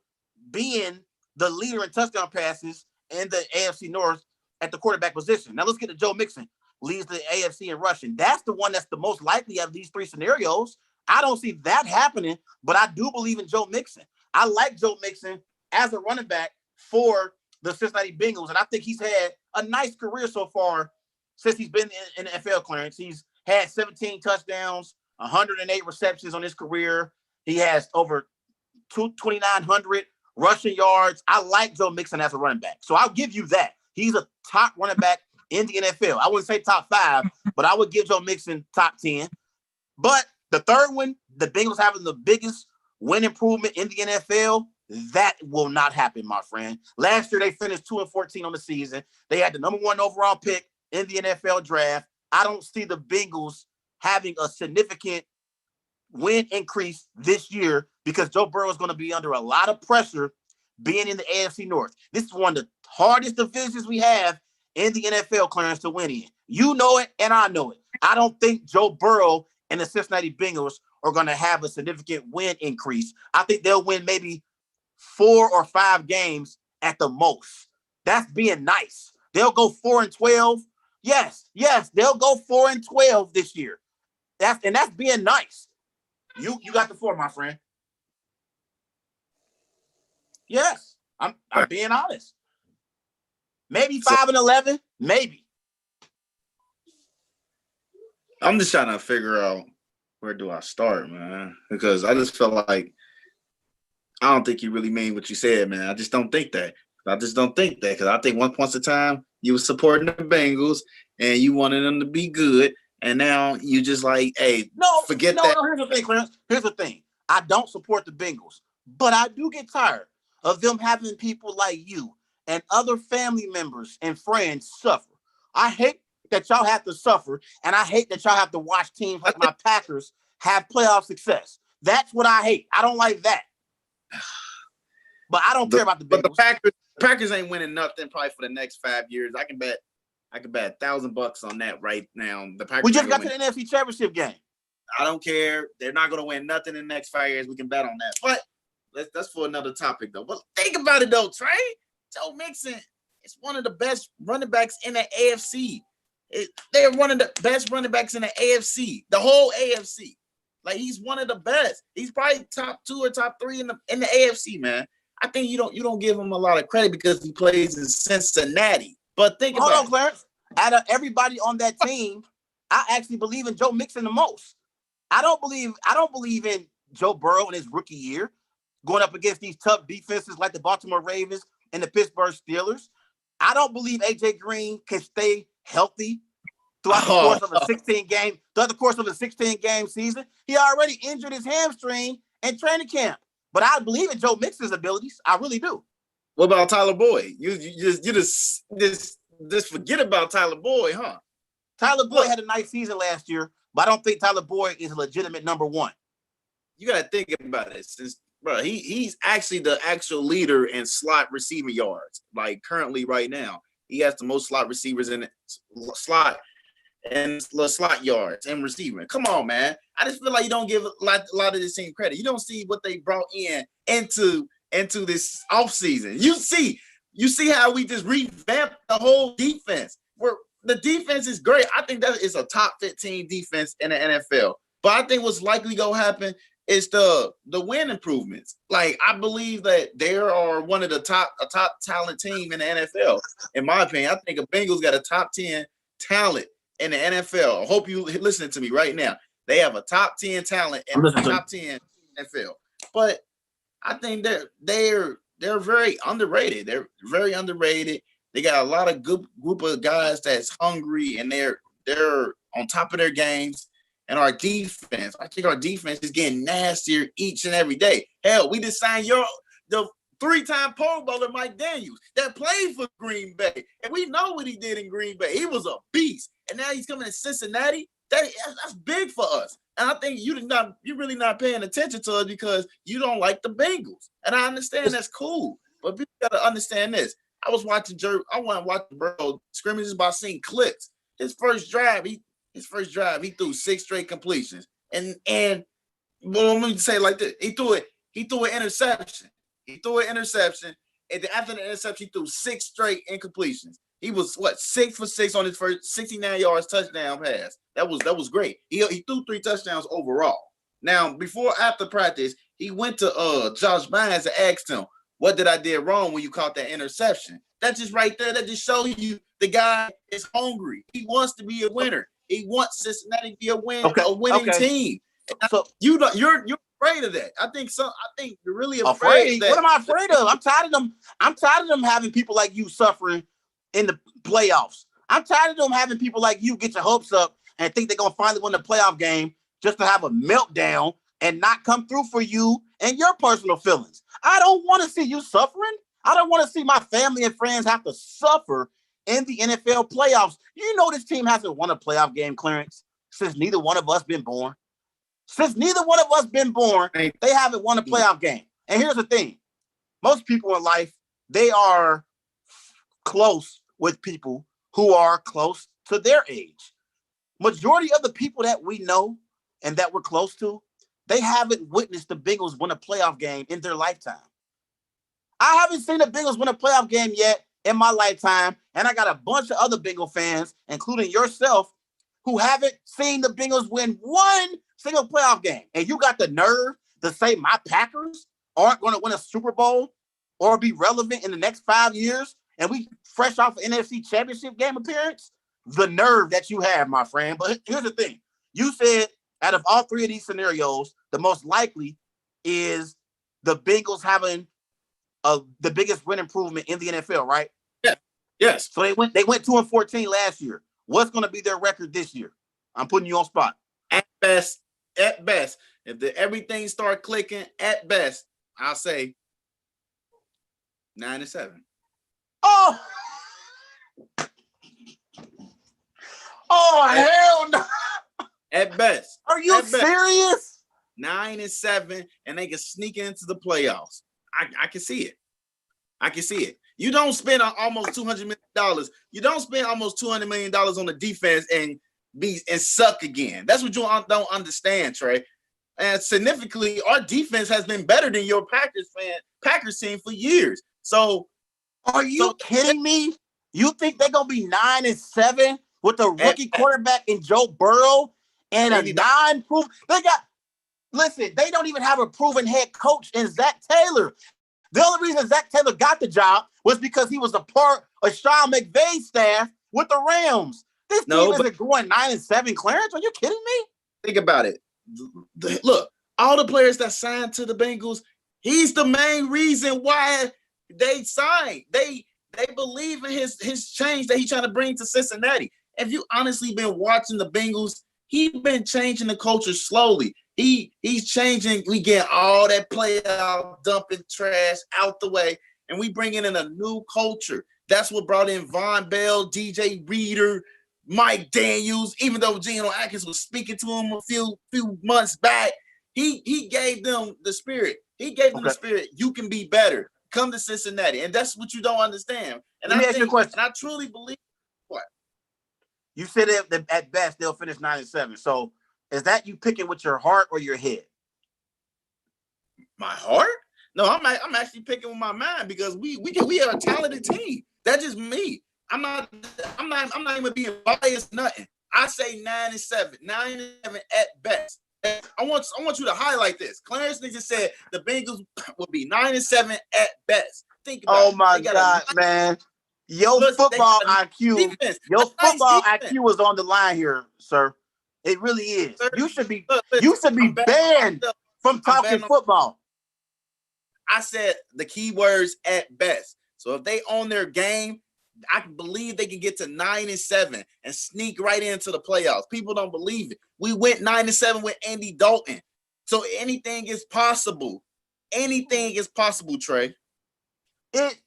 being the leader in touchdown passes in the AFC North at the quarterback position. Now let's get to Joe Mixon, leads the AFC in rushing. That's the one that's the most likely of these three scenarios. I don't see that happening, but I do believe in Joe Mixon. I like Joe Mixon as a running back for the Cincinnati Bengals, and I think he's had a nice career so far since he's been in the NFL clearance. He's had 17 touchdowns, 108 receptions on his career. He has over 2,900 rushing yards. I like Joe Mixon as a running back, so I'll give you that. He's a top running back in the NFL. I wouldn't say top 5, but I would give Joe Mixon top 10. But the third one, the Bengals having the biggest win improvement in the NFL, that will not happen, my friend. Last year, they finished 2-14 on the season. They had the number 1 overall pick in the NFL draft. I don't see the Bengals having a significant win increase this year because Joe Burrow is going to be under a lot of pressure being in the AFC North. This is one of the hardest divisions we have in the NFL, Clarence, to win in. You know it, and I know it. I don't think Joe Burrow and the Cincinnati Bengals are going to have a significant win increase. I think they'll win maybe 4 or 5 games at the most. That's being nice. They'll go 4-12. Yes, they'll go 4-12 this year. That's being nice. You got the 4, my friend. Yes, I'm being honest. Maybe 5-11, maybe. I'm just trying to figure out where do I start, man? Because I just felt like I don't think you really mean what you said, man. I just don't think that. Because I think once upon a time you were supporting the Bengals and you wanted them to be good, and now you just like, hey, forget that. No, here's the thing, Clarence. Here's the thing. I don't support the Bengals, but I do get tired of them having people like you and other family members and friends suffer. I hate that y'all have to suffer, and I hate that y'all have to watch teams like my Packers have playoff success. That's what I hate. I don't like that. But I don't care about the Bengals. But the Packers ain't winning nothing probably for the next 5 years. I can bet $1,000 on that right now. The Packers. We just got to the NFC Championship game. I don't care. They're not going to win nothing in the next 5 years. We can bet on that. But that's for another topic, though. But think about it, though, Trey. Joe Mixon is one of the best running backs in the AFC. They're one of the best running backs in the AFC, the whole AFC. Like, he's one of the best. He's probably top 2 or top 3 in the AFC, man. I think you don't give him a lot of credit because he plays in Cincinnati. But think about it. Hold on, Clarence. Out of everybody on that team, I actually believe in Joe Mixon the most. I don't believe in Joe Burrow in his rookie year going up against these tough defenses like the Baltimore Ravens and the Pittsburgh Steelers. I don't believe AJ Green can stay healthy throughout the course of a 16-game season. He already injured his hamstring in training camp. But I believe in Joe Mixon's abilities. I really do. What about Tyler Boyd? You just forget about Tyler Boyd, huh? Tyler Boyd had a nice season last year, but I don't think Tyler Boyd is a legitimate number 1. You got to think about it. Since he's actually the actual leader in slot receiving yards. Like currently, right now, he has the most slot receivers in slot yards and receiving. Come on, man. I just feel like you don't give a lot of this team credit. You don't see what they brought into this offseason. You see how we just revamped the whole defense. Where the defense is great. I think that is a top 15 defense in the NFL. But I think what's likely going to happen is the win improvements. Like, I believe that they are one of a top talent team in the NFL. In my opinion, I think the Bengals got a top 10 talent in the NFL. I hope you listening to me right now. They have a top 10 talent in the top 10 NFL. But I think they're very underrated. They're very underrated. They got a lot of good group of guys that's hungry and they're on top of their games. And our defense, I think our defense is getting nastier each and every day. Hell, we just signed the 3-time Pro Bowler Mike Daniels that played for Green Bay. And we know what he did in Green Bay. He was a beast. And now he's coming to Cincinnati. That's big for us. And I think you're really not paying attention to us because you don't like the Bengals. And I understand that's cool. But people got to understand this. I want to watch Burrow scrimmages by seeing clips. His first drive, he threw 6 straight completions. And well, let me say it like this. He threw an interception. And then after the interception, he threw 6 straight incompletions. He was 6 for 6 on his first 69 yards touchdown pass. That was great. He threw 3 touchdowns overall. Now, after practice, he went to Josh Bynes and asked him, "What did I do wrong when you caught that interception?" That just right there, that just shows you the guy is hungry. He wants to be a winner. He wants Cincinnati to be a winning team. So you're afraid of that. I think you're really afraid. What am I afraid of? I'm tired of them. I'm tired of them having people like you suffering in the playoffs. I'm tired of them having people like you get your hopes up and think they're gonna finally win the playoff game just to have a meltdown and not come through for you and your personal feelings. I don't want to see you suffering. I don't want to see my family and friends have to suffer in the NFL playoffs. You know this team hasn't won a playoff game, Clarence, since neither one of us been born. Since neither one of us been born, they haven't won a playoff game. And here's the thing. Most people in life, they are close with people who are close to their age. Majority of the people that we know and that we're close to, they haven't witnessed the Bengals win a playoff game in their lifetime. I haven't seen the Bengals win a playoff game yet in my lifetime, and I got a bunch of other Bengal fans, including yourself, who haven't seen the Bengals win one single playoff game. And you got the nerve to say my Packers aren't going to win a Super Bowl or be relevant in the next 5 years, and we fresh off an NFC Championship game appearance? The nerve that you have, my friend. But here's the thing. You said out of all 3 of these scenarios, the most likely is the Bengals having the biggest win improvement in the NFL, right? Yeah. Yes. So they went 2-14 last year. What's going to be their record this year? I'm putting you on spot. At best, if everything start clicking, at best, I'll say 9-7. Oh, hell no! At best. Are you serious? 9-7, and they can sneak into the playoffs. I can see it. I can see it. You don't spend almost $200 million. You don't spend almost $200 million on the defense and suck again. That's what you don't understand, Trey. And significantly, our defense has been better than your Packers team for years. So, are you kidding me? You think they're gonna be 9-7 with a rookie quarterback in Joe Burrow and a non-proven? They don't even have a proven head coach in Zach Taylor. The only reason Zach Taylor got the job was because he was a part of Sean McVay's staff with the Rams. This team isn't going 9-7, Clarence. Are you kidding me? Think about it. Look, all the players that signed to the Bengals, he's the main reason why they signed. They believe in his change that he's trying to bring to Cincinnati. If you honestly been watching the Bengals, he's been changing the culture slowly. He's changing. We get all that playoff dumping trash out the way, and we bringing in a new culture. That's what brought in Von Bell, DJ Reader, Mike Daniels. Even though Geno Atkins was speaking to him a few months back, he gave them the spirit. He gave them the spirit. You can be better. Come to Cincinnati, and that's what you don't understand. And Let me ask you a question. And I truly believe what you said. That at best they'll finish 9-7. So is that you picking with your heart or your head? My heart? No, I'm actually picking with my mind because we are a talented team. That's just me. I'm not even being biased. Nothing. I say 9-7, 9-7 at best. I want you to highlight this. Clarence just said the Bengals will be 9-7 at best. Think about it. Oh my God, man. Your football IQ is on the line here, sir. It really is. Sir, you should be banned from talking football. I said the key words at best. So if they own their game, I can believe they can get to 9-7 and sneak right into the playoffs. People don't believe it. We went 9-7 with Andy Dalton. So anything is possible. Anything is possible, Trey.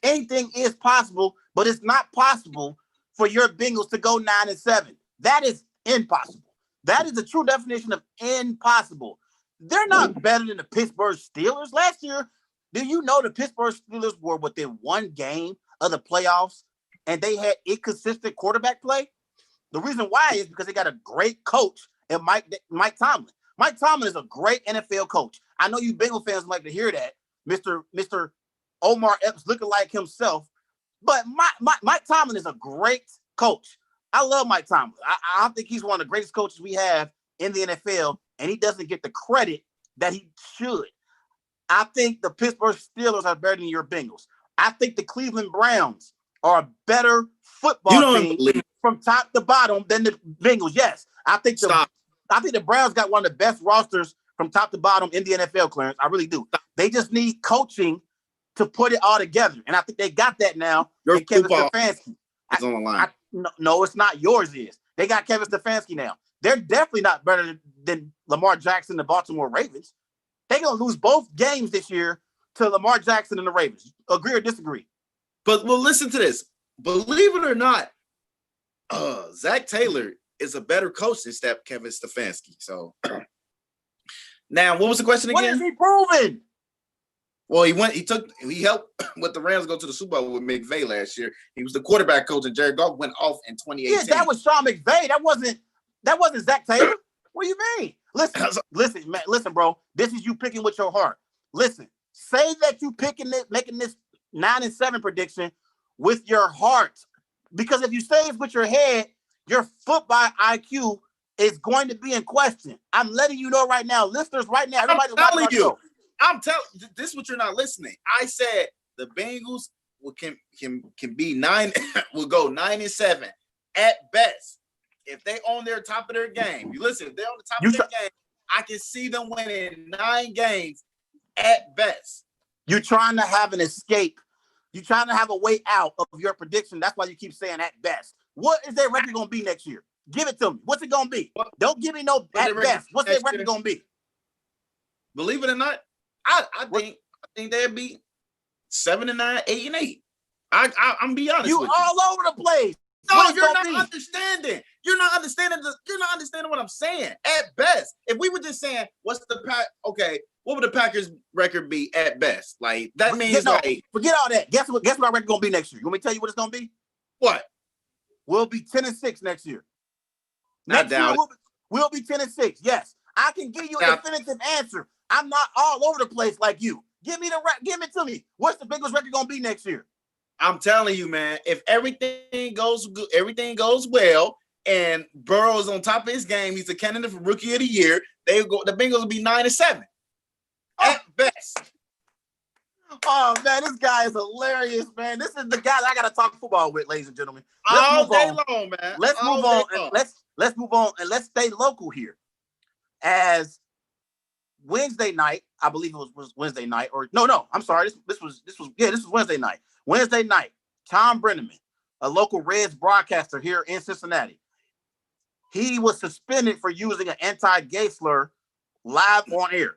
Anything is possible, but it's not possible for your Bengals to go 9-7. That is impossible. That is the true definition of impossible. They're not better than the Pittsburgh Steelers. Last year, do you know the Pittsburgh Steelers were within one game of the playoffs and they had inconsistent quarterback play? The reason why is because they got a great coach in Mike Tomlin. Mike Tomlin is a great NFL coach. I know you Bengal fans like to hear that. Mr. Omar Epps looking like himself. But Mike Tomlin is a great coach. I love Mike Tomlin. I think he's one of the greatest coaches we have in the NFL, and he doesn't get the credit that he should. I think the Pittsburgh Steelers are better than your Bengals. I think the Cleveland Browns are a better football team from top to bottom than the Bengals. Yes, I think the Browns got one of the best rosters from top to bottom in the NFL, Clarence. I really do. They just need coaching to put it all together, and I think they got that now. Your Kevin football Stefanski is on the line. No, it's not. Yours is. They got Kevin Stefanski now. They're definitely not better than Lamar Jackson, the Baltimore Ravens. They're going to lose both games this year to Lamar Jackson and the Ravens. Agree or disagree? But well, listen to this. Believe it or not, Zach Taylor is a better coach than Kevin Stefanski. So now, what was the question again? What is he proving? Well, he helped with the Rams go to the Super Bowl with McVay last year. He was the quarterback coach, and Jared Goff went off in 2018. Yeah, that was Sean McVay. That wasn't Zach Taylor. What do you mean? Listen, bro. This is you picking with your heart. Listen, say that you making this 9-7 prediction with your heart, because if you say it's with your head, your football IQ is going to be in question. I'm letting you know right now, listeners. Right now, everybody's telling you. I'm telling this is what you're not listening. I said the Bengals can be 9 will go 9-7 at best. If they on their top of their game. You listen, if they're on the top of their game, I can see them winning 9 games at best. You're trying to have an escape. You're trying to have a way out of your prediction. That's why you keep saying at best. What is their record going to be next year? Give it to me. What's it going to be? Don't give me no at best. What's their record going to be? Believe it or not, I think they'll be 7-9, 8-8. I'm be honest. You with all over the place. No, you're not understanding. You're not understanding. You're not understanding what I'm saying. At best, if we were just saying, "What's the pack?" Okay, what would the Packers' record be at best? Like that means forget all that. Guess what our record gonna be next year? You want me to tell you what it's gonna be? What? We'll be 10-6 next year. Not doubt it. We'll be 10-6. Yes, I can give you a definitive answer. I'm not all over the place like you. Give it to me. What's the Bengals record gonna be next year? I'm telling you, man. If everything goes good, everything goes well, and Burrow is on top of his game, he's a candidate for Rookie of the Year. The Bengals will be 9-7 at best. Oh man, this guy is hilarious, man. This is the guy that I gotta talk football with, ladies and gentlemen. All day long, man. Let's move on. And let's move on and let's stay local here. As Wednesday night, I believe it was Wednesday night, or no, I'm sorry. This was Wednesday night. Wednesday night, Thom Brennaman, a local Reds broadcaster here in Cincinnati, he was suspended for using an anti-gay slur live on air.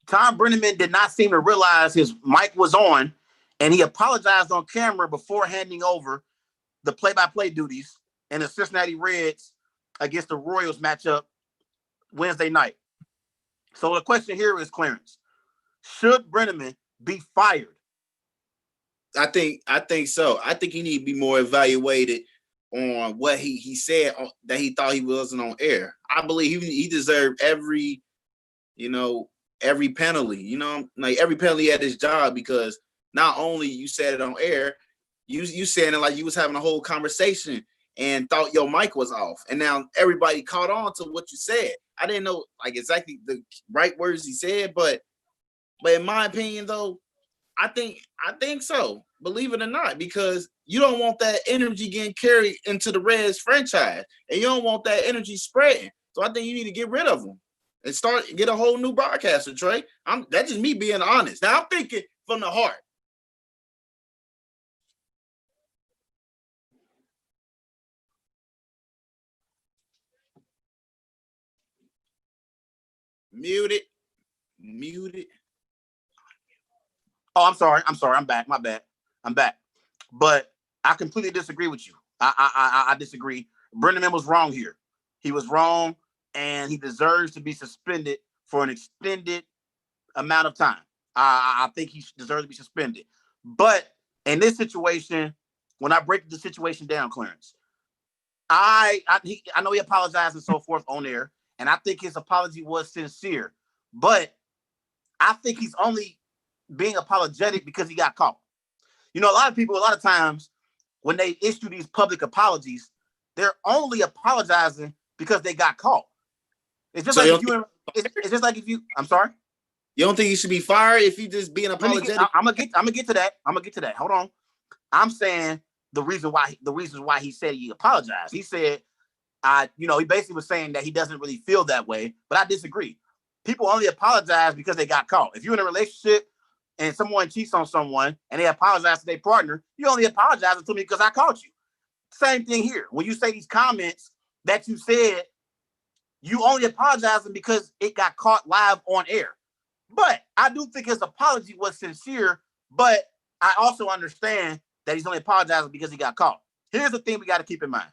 Thom Brennaman did not seem to realize his mic was on, and he apologized on camera before handing over the play-by-play duties in the Cincinnati Reds against the Royals matchup Wednesday night. So the question here is, Clarence, should Brennaman be fired? I think so. I think he need to be more evaluated on what he said that he thought he wasn't on air. I believe he deserved every penalty, like every penalty at his job, because not only you said it on air, you said it like you was having a whole conversation and thought your mic was off, and now everybody caught on to what you said. I didn't know like exactly the right words he said, but in my opinion though, I think so. Believe it or not, because you don't want that energy getting carried into the Reds franchise, and you don't want that energy spreading. So I think you need to get rid of them and get a whole new broadcaster, Trey. That's just me being honest. Now I'm thinking from the heart. Mute it. Oh, I'm sorry. I'm back. My bad. I'm back. But I completely disagree with you. I disagree. Brennaman was wrong here. He was wrong, and he deserves to be suspended for an extended amount of time. I think he deserves to be suspended. But in this situation, when I break the situation down, Clarence, I know he apologized and so forth on air, and I think his apology was sincere. But I think he's only being apologetic because he got caught. You know, a lot of people, a lot of times when they issue these public apologies, they're only apologizing because they got caught. It's just So like if you, it's just like if you, I'm sorry. You don't think he should be fired if he just being apologetic? I'm gonna get to that. Hold on. I'm saying the reasons why he said he apologized. He said, he basically was saying that he doesn't really feel that way, but I disagree. People only apologize because they got caught. If you're in a relationship and someone cheats on someone and they apologize to their partner, you only apologize to me because I caught you. Same thing here. When you say these comments that you said, you only apologizing because it got caught live on air. But I do think his apology was sincere, but I also understand that he's only apologizing because he got caught. Here's the thing we got to keep in mind.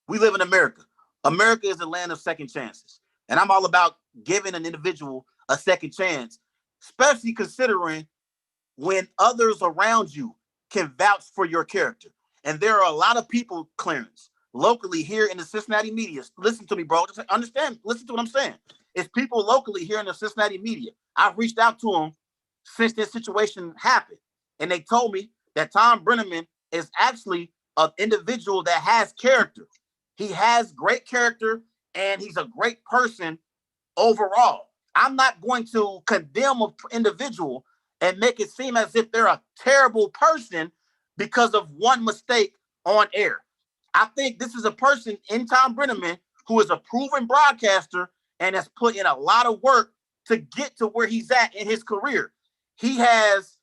We live in America. America is a land of second chances. And I'm all about giving an individual a second chance, especially considering when others around you can vouch for your character. And there are a lot of people, Clarence, locally here in the Cincinnati media. Listen to me, bro. Just understand. Listen to what I'm saying. It's people locally here in the Cincinnati media. I've reached out to them since this situation happened. And they told me that Thom Brennaman is actually an individual that has character. He has great character and he's a great person overall. I'm not going to condemn an individual and make it seem as if they're a terrible person because of one mistake on air. I think this is a person in Thom Brennaman who is a proven broadcaster and has put in a lot of work to get to where he's at in his career. He has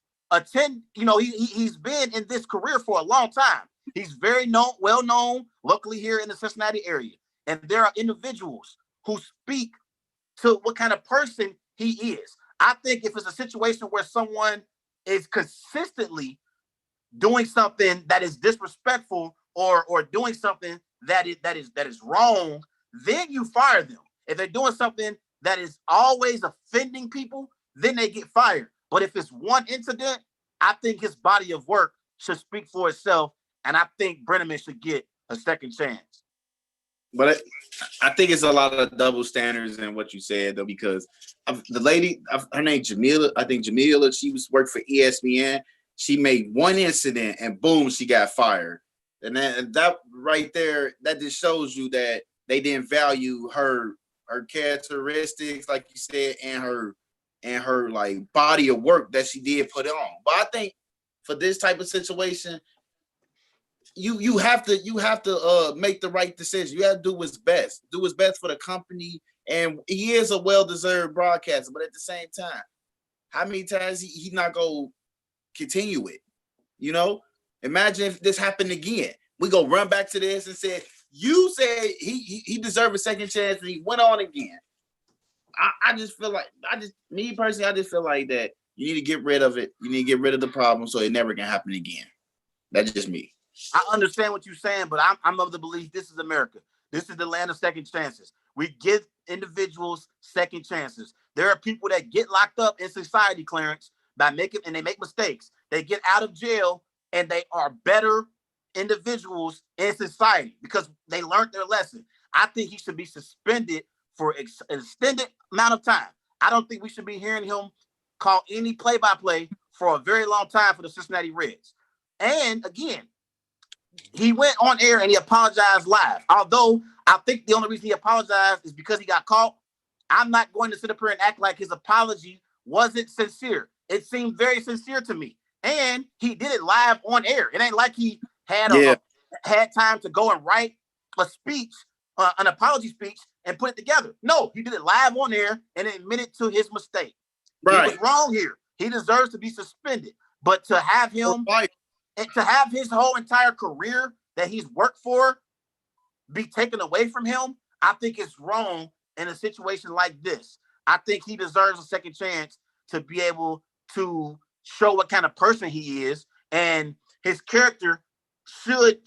he's been in this career for a long time. He's very well known locally here in the Cincinnati area. And there are individuals who speak to what kind of person he is. I think if it's a situation where someone is consistently doing something that is disrespectful or doing something that is wrong, then you fire them. If they're doing something that is always offending people, then they get fired. But if it's one incident, I think his body of work should speak for itself, and I think Brennaman should get a second chance. But I think it's a lot of double standards in what you said, though, because the lady, her name Jamila, I think Jamila, she worked for ESPN. She made one incident, and boom, she got fired. And that right there, that just shows you that they didn't value her characteristics, like you said, and her like body of work that she did put on. But I think for this type of situation, you have to make the right decision. You have to do what's best. Do what's best for the company. And he is a well-deserved broadcaster, but at the same time, how many times he not gonna continue it? You know, imagine if this happened again. We go run back to this and say, you said he deserved a second chance and he went on again. I just feel like me personally, I just feel like that you need to get rid of it. You need to get rid of the problem so it never can happen again. That's just me. I understand what you're saying, but I'm of the belief this is America. This is the land of second chances. We give individuals second chances. There are people that get locked up in society, Clarence, and they make mistakes. They get out of jail and they are better individuals in society because they learned their lesson. I think he should be suspended for an extended amount of time. I don't think we should be hearing him call any play-by-play for a very long time for the Cincinnati Reds. And again, he went on air and he apologized live. Although I think the only reason he apologized is because he got caught. I'm not going to sit up here and act like his apology wasn't sincere. It seemed very sincere to me. And he did it live on air. It ain't like he had had time to go and write a speech, an apology speech, and put it together. No, he did it live on air and admitted to his mistake. Right. He was wrong here. He deserves to be suspended. But to have him, and to have his whole entire career that he's worked for be taken away from him, I think it's wrong in a situation like this. I think he deserves a second chance to be able to show what kind of person he is, and his character should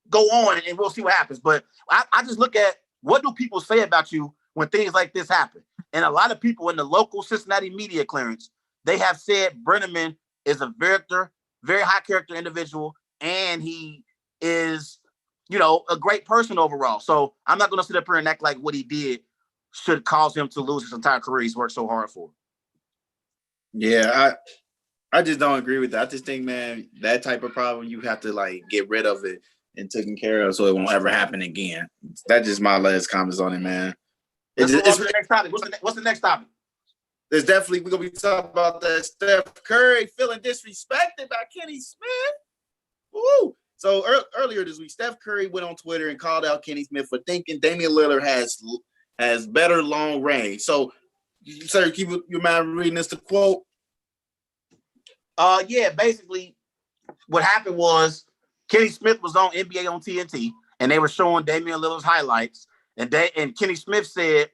go on, and we'll see what happens. But I just look at what do people say about you when things like this happen, and a lot of people in the local Cincinnati media, Clarence, they have said Brennaman is a very high character individual, and he is, a great person overall. So I'm not going to sit up here and act like what he did should cause him to lose his entire career he's worked so hard for. Yeah, I just don't agree with that. I just think, man, that type of problem you have to like get rid of it and taken care of so it won't ever happen again. That's just my last comments on it, man. Let's move on to the next topic. What's the next topic? There's definitely we're gonna be talking about that Steph Curry feeling disrespected by Kenny Smith. Woo! So earlier this week, Steph Curry went on Twitter and called out Kenny Smith for thinking Damian Lillard has better long range. So, sir, keep your mind reading this to quote. Yeah, basically, what happened was Kenny Smith was on NBA on TNT, and they were showing Damian Lillard's highlights, and Kenny Smith said,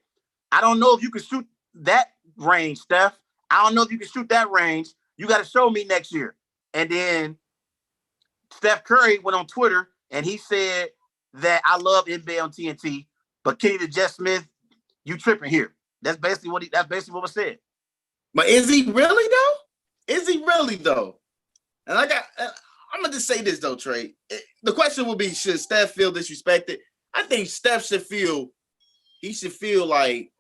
"I don't know if you can shoot that range, Steph. I don't know if you can shoot that range. You got to show me next year." And then Steph Curry went on Twitter and he said that I love NBA on TNT, but Kenny the Jet Smith, you tripping here. That's basically what was said. But is he really though? Is he really though? And I'm gonna just say this though, Trey. The question will be: should Steph feel disrespected? I think Steph should feel. He should feel like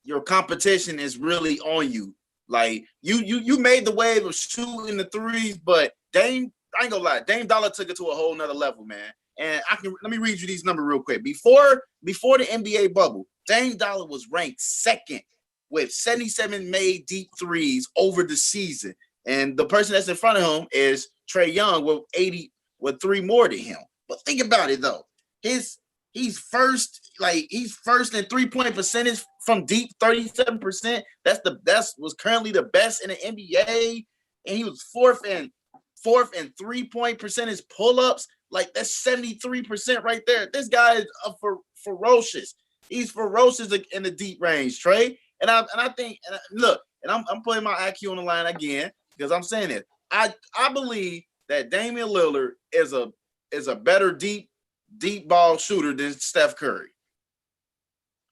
your competition is really on you. Like you made the wave of shooting the threes, but Dame, I ain't gonna lie, Dame Dollar took it to a whole nother level, man. And let me read you these numbers real quick. Before the NBA bubble, Dame Dollar was ranked second with 77 made deep threes over the season. And the person that's in front of him is Trae Young with 80, with 3 more than him. But think about it though. He's first in 3-point percentage from deep, 37%. That's was currently the best in the NBA. And he was fourth in 3-point percentage pull-ups. Like that's 73% right there. This guy is ferocious. He's ferocious in the deep range, Trey. And I think, look, and I'm putting my IQ on the line again because I'm saying it. I believe that Damian Lillard is a better deep ball shooter than Steph Curry.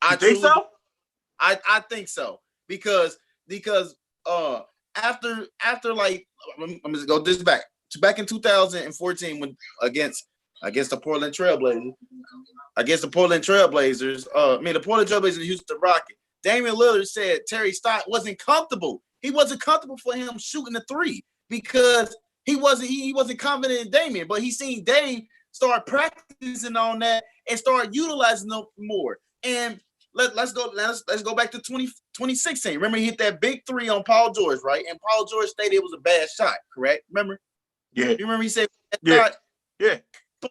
I think so. I think so because after like I'm gonna go this back in 2014 when against the Portland Trailblazers, the Portland Trailblazers and Houston Rockets. Damian Lillard said Terry Stott wasn't comfortable. He wasn't comfortable for him shooting the three because he wasn't confident in Damian, but he seen Dame start practicing on that and start utilizing them more. And let's go back to 2016. Remember, he hit that big three on Paul George, right? And Paul George stated it was a bad shot, correct? Remember? Yeah. You remember he said yeah. Shot? Yeah. But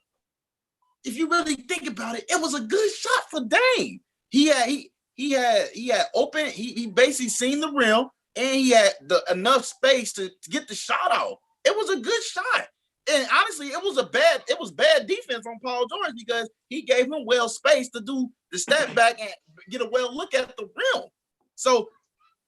if you really think about it, it was a good shot for Dame. He had open. He basically seen the rim and he had enough space to get the shot off. It was a good shot. And honestly, it was bad defense on Paul George because he gave him well space to do the step back and get a well look at the rim. So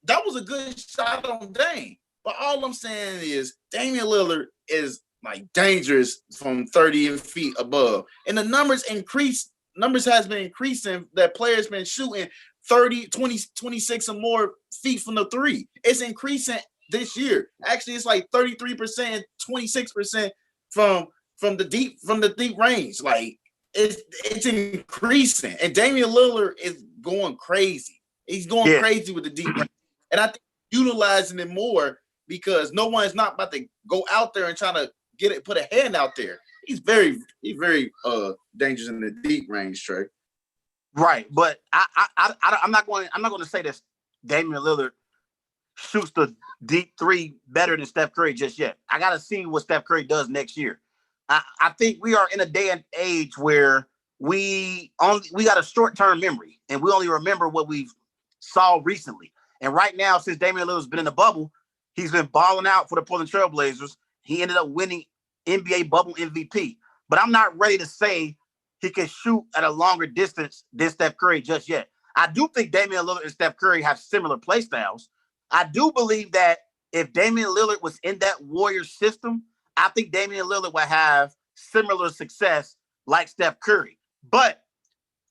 that was a good shot on Dame. But all I'm saying is Damian Lillard is like dangerous from 30 feet above. And the numbers has been increasing that players been shooting 30, 20, 26 or more feet from the three. It's increasing this year. Actually, it's like 33%, 26% from the deep range. Like it's increasing. And Damian Lillard is going crazy. He's going crazy with the deep range. And I think utilizing it more because no one's not about to go out there and trying to put a hand out there. He's very dangerous in the deep range, Trey. Right, but I'm not going to say that Damian Lillard shoots the deep three better than Steph Curry just yet. I got to see what Steph Curry does next year. I think we are in a day and age where we got a short-term memory and we only remember what we've saw recently. And right now, since Damian Lillard's been in the bubble, he's been balling out for the Portland Trailblazers. He ended up winning NBA bubble MVP. But I'm not ready to say he can shoot at a longer distance than Steph Curry just yet. I do think Damian Lillard and Steph Curry have similar play styles. I do believe that if Damian Lillard was in that Warriors system, I think Damian Lillard would have similar success like Steph Curry. But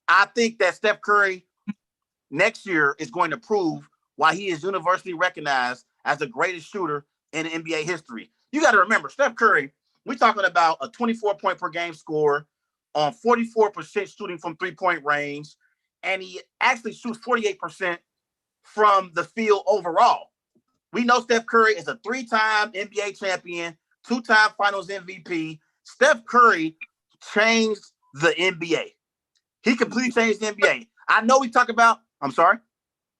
I think that Steph Curry next year is going to prove why he is universally recognized as the greatest shooter in NBA history. You got to remember, Steph Curry, we're talking about a 24-point per game score on 44% shooting from three-point range, and he actually shoots 48% from the field overall. We know Steph Curry is a 3-time NBA champion, 2-time Finals MVP. Steph Curry changed the NBA. He completely changed the NBA. I know we talk about. I'm sorry.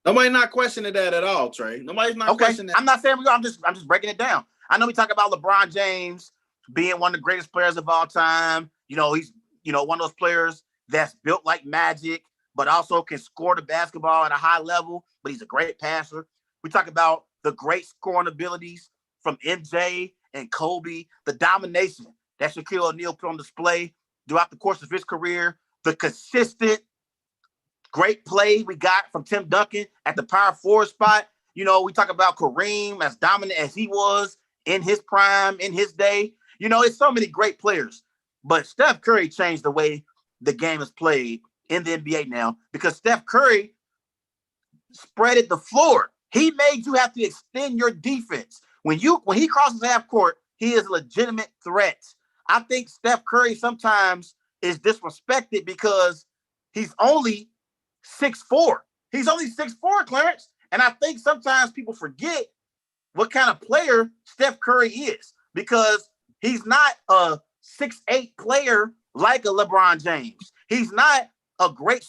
Nobody's not questioning that at all, Trey. Nobody's not questioning that. I'm not saying we are. I'm just breaking it down. I know we talk about LeBron James being one of the greatest players of all time. He's one of those players that's built like magic, but also can score the basketball at a high level. But he's a great passer. We talk about the great scoring abilities from MJ and Kobe, the domination that Shaquille O'Neal put on display throughout the course of his career, the consistent great play we got from Tim Duncan at the power forward spot. We talk about Kareem as dominant as he was in his prime, in his day. It's so many great players. But Steph Curry changed the way the game is played in the NBA now because Steph Curry spreaded the floor. He made you have to extend your defense. When he crosses half court, he is a legitimate threat. I think Steph Curry sometimes is disrespected because he's only 6'4". He's only 6'4", Clarence. And I think sometimes people forget what kind of player Steph Curry is because he's not a 6'8" player like a LeBron James. He's not a great,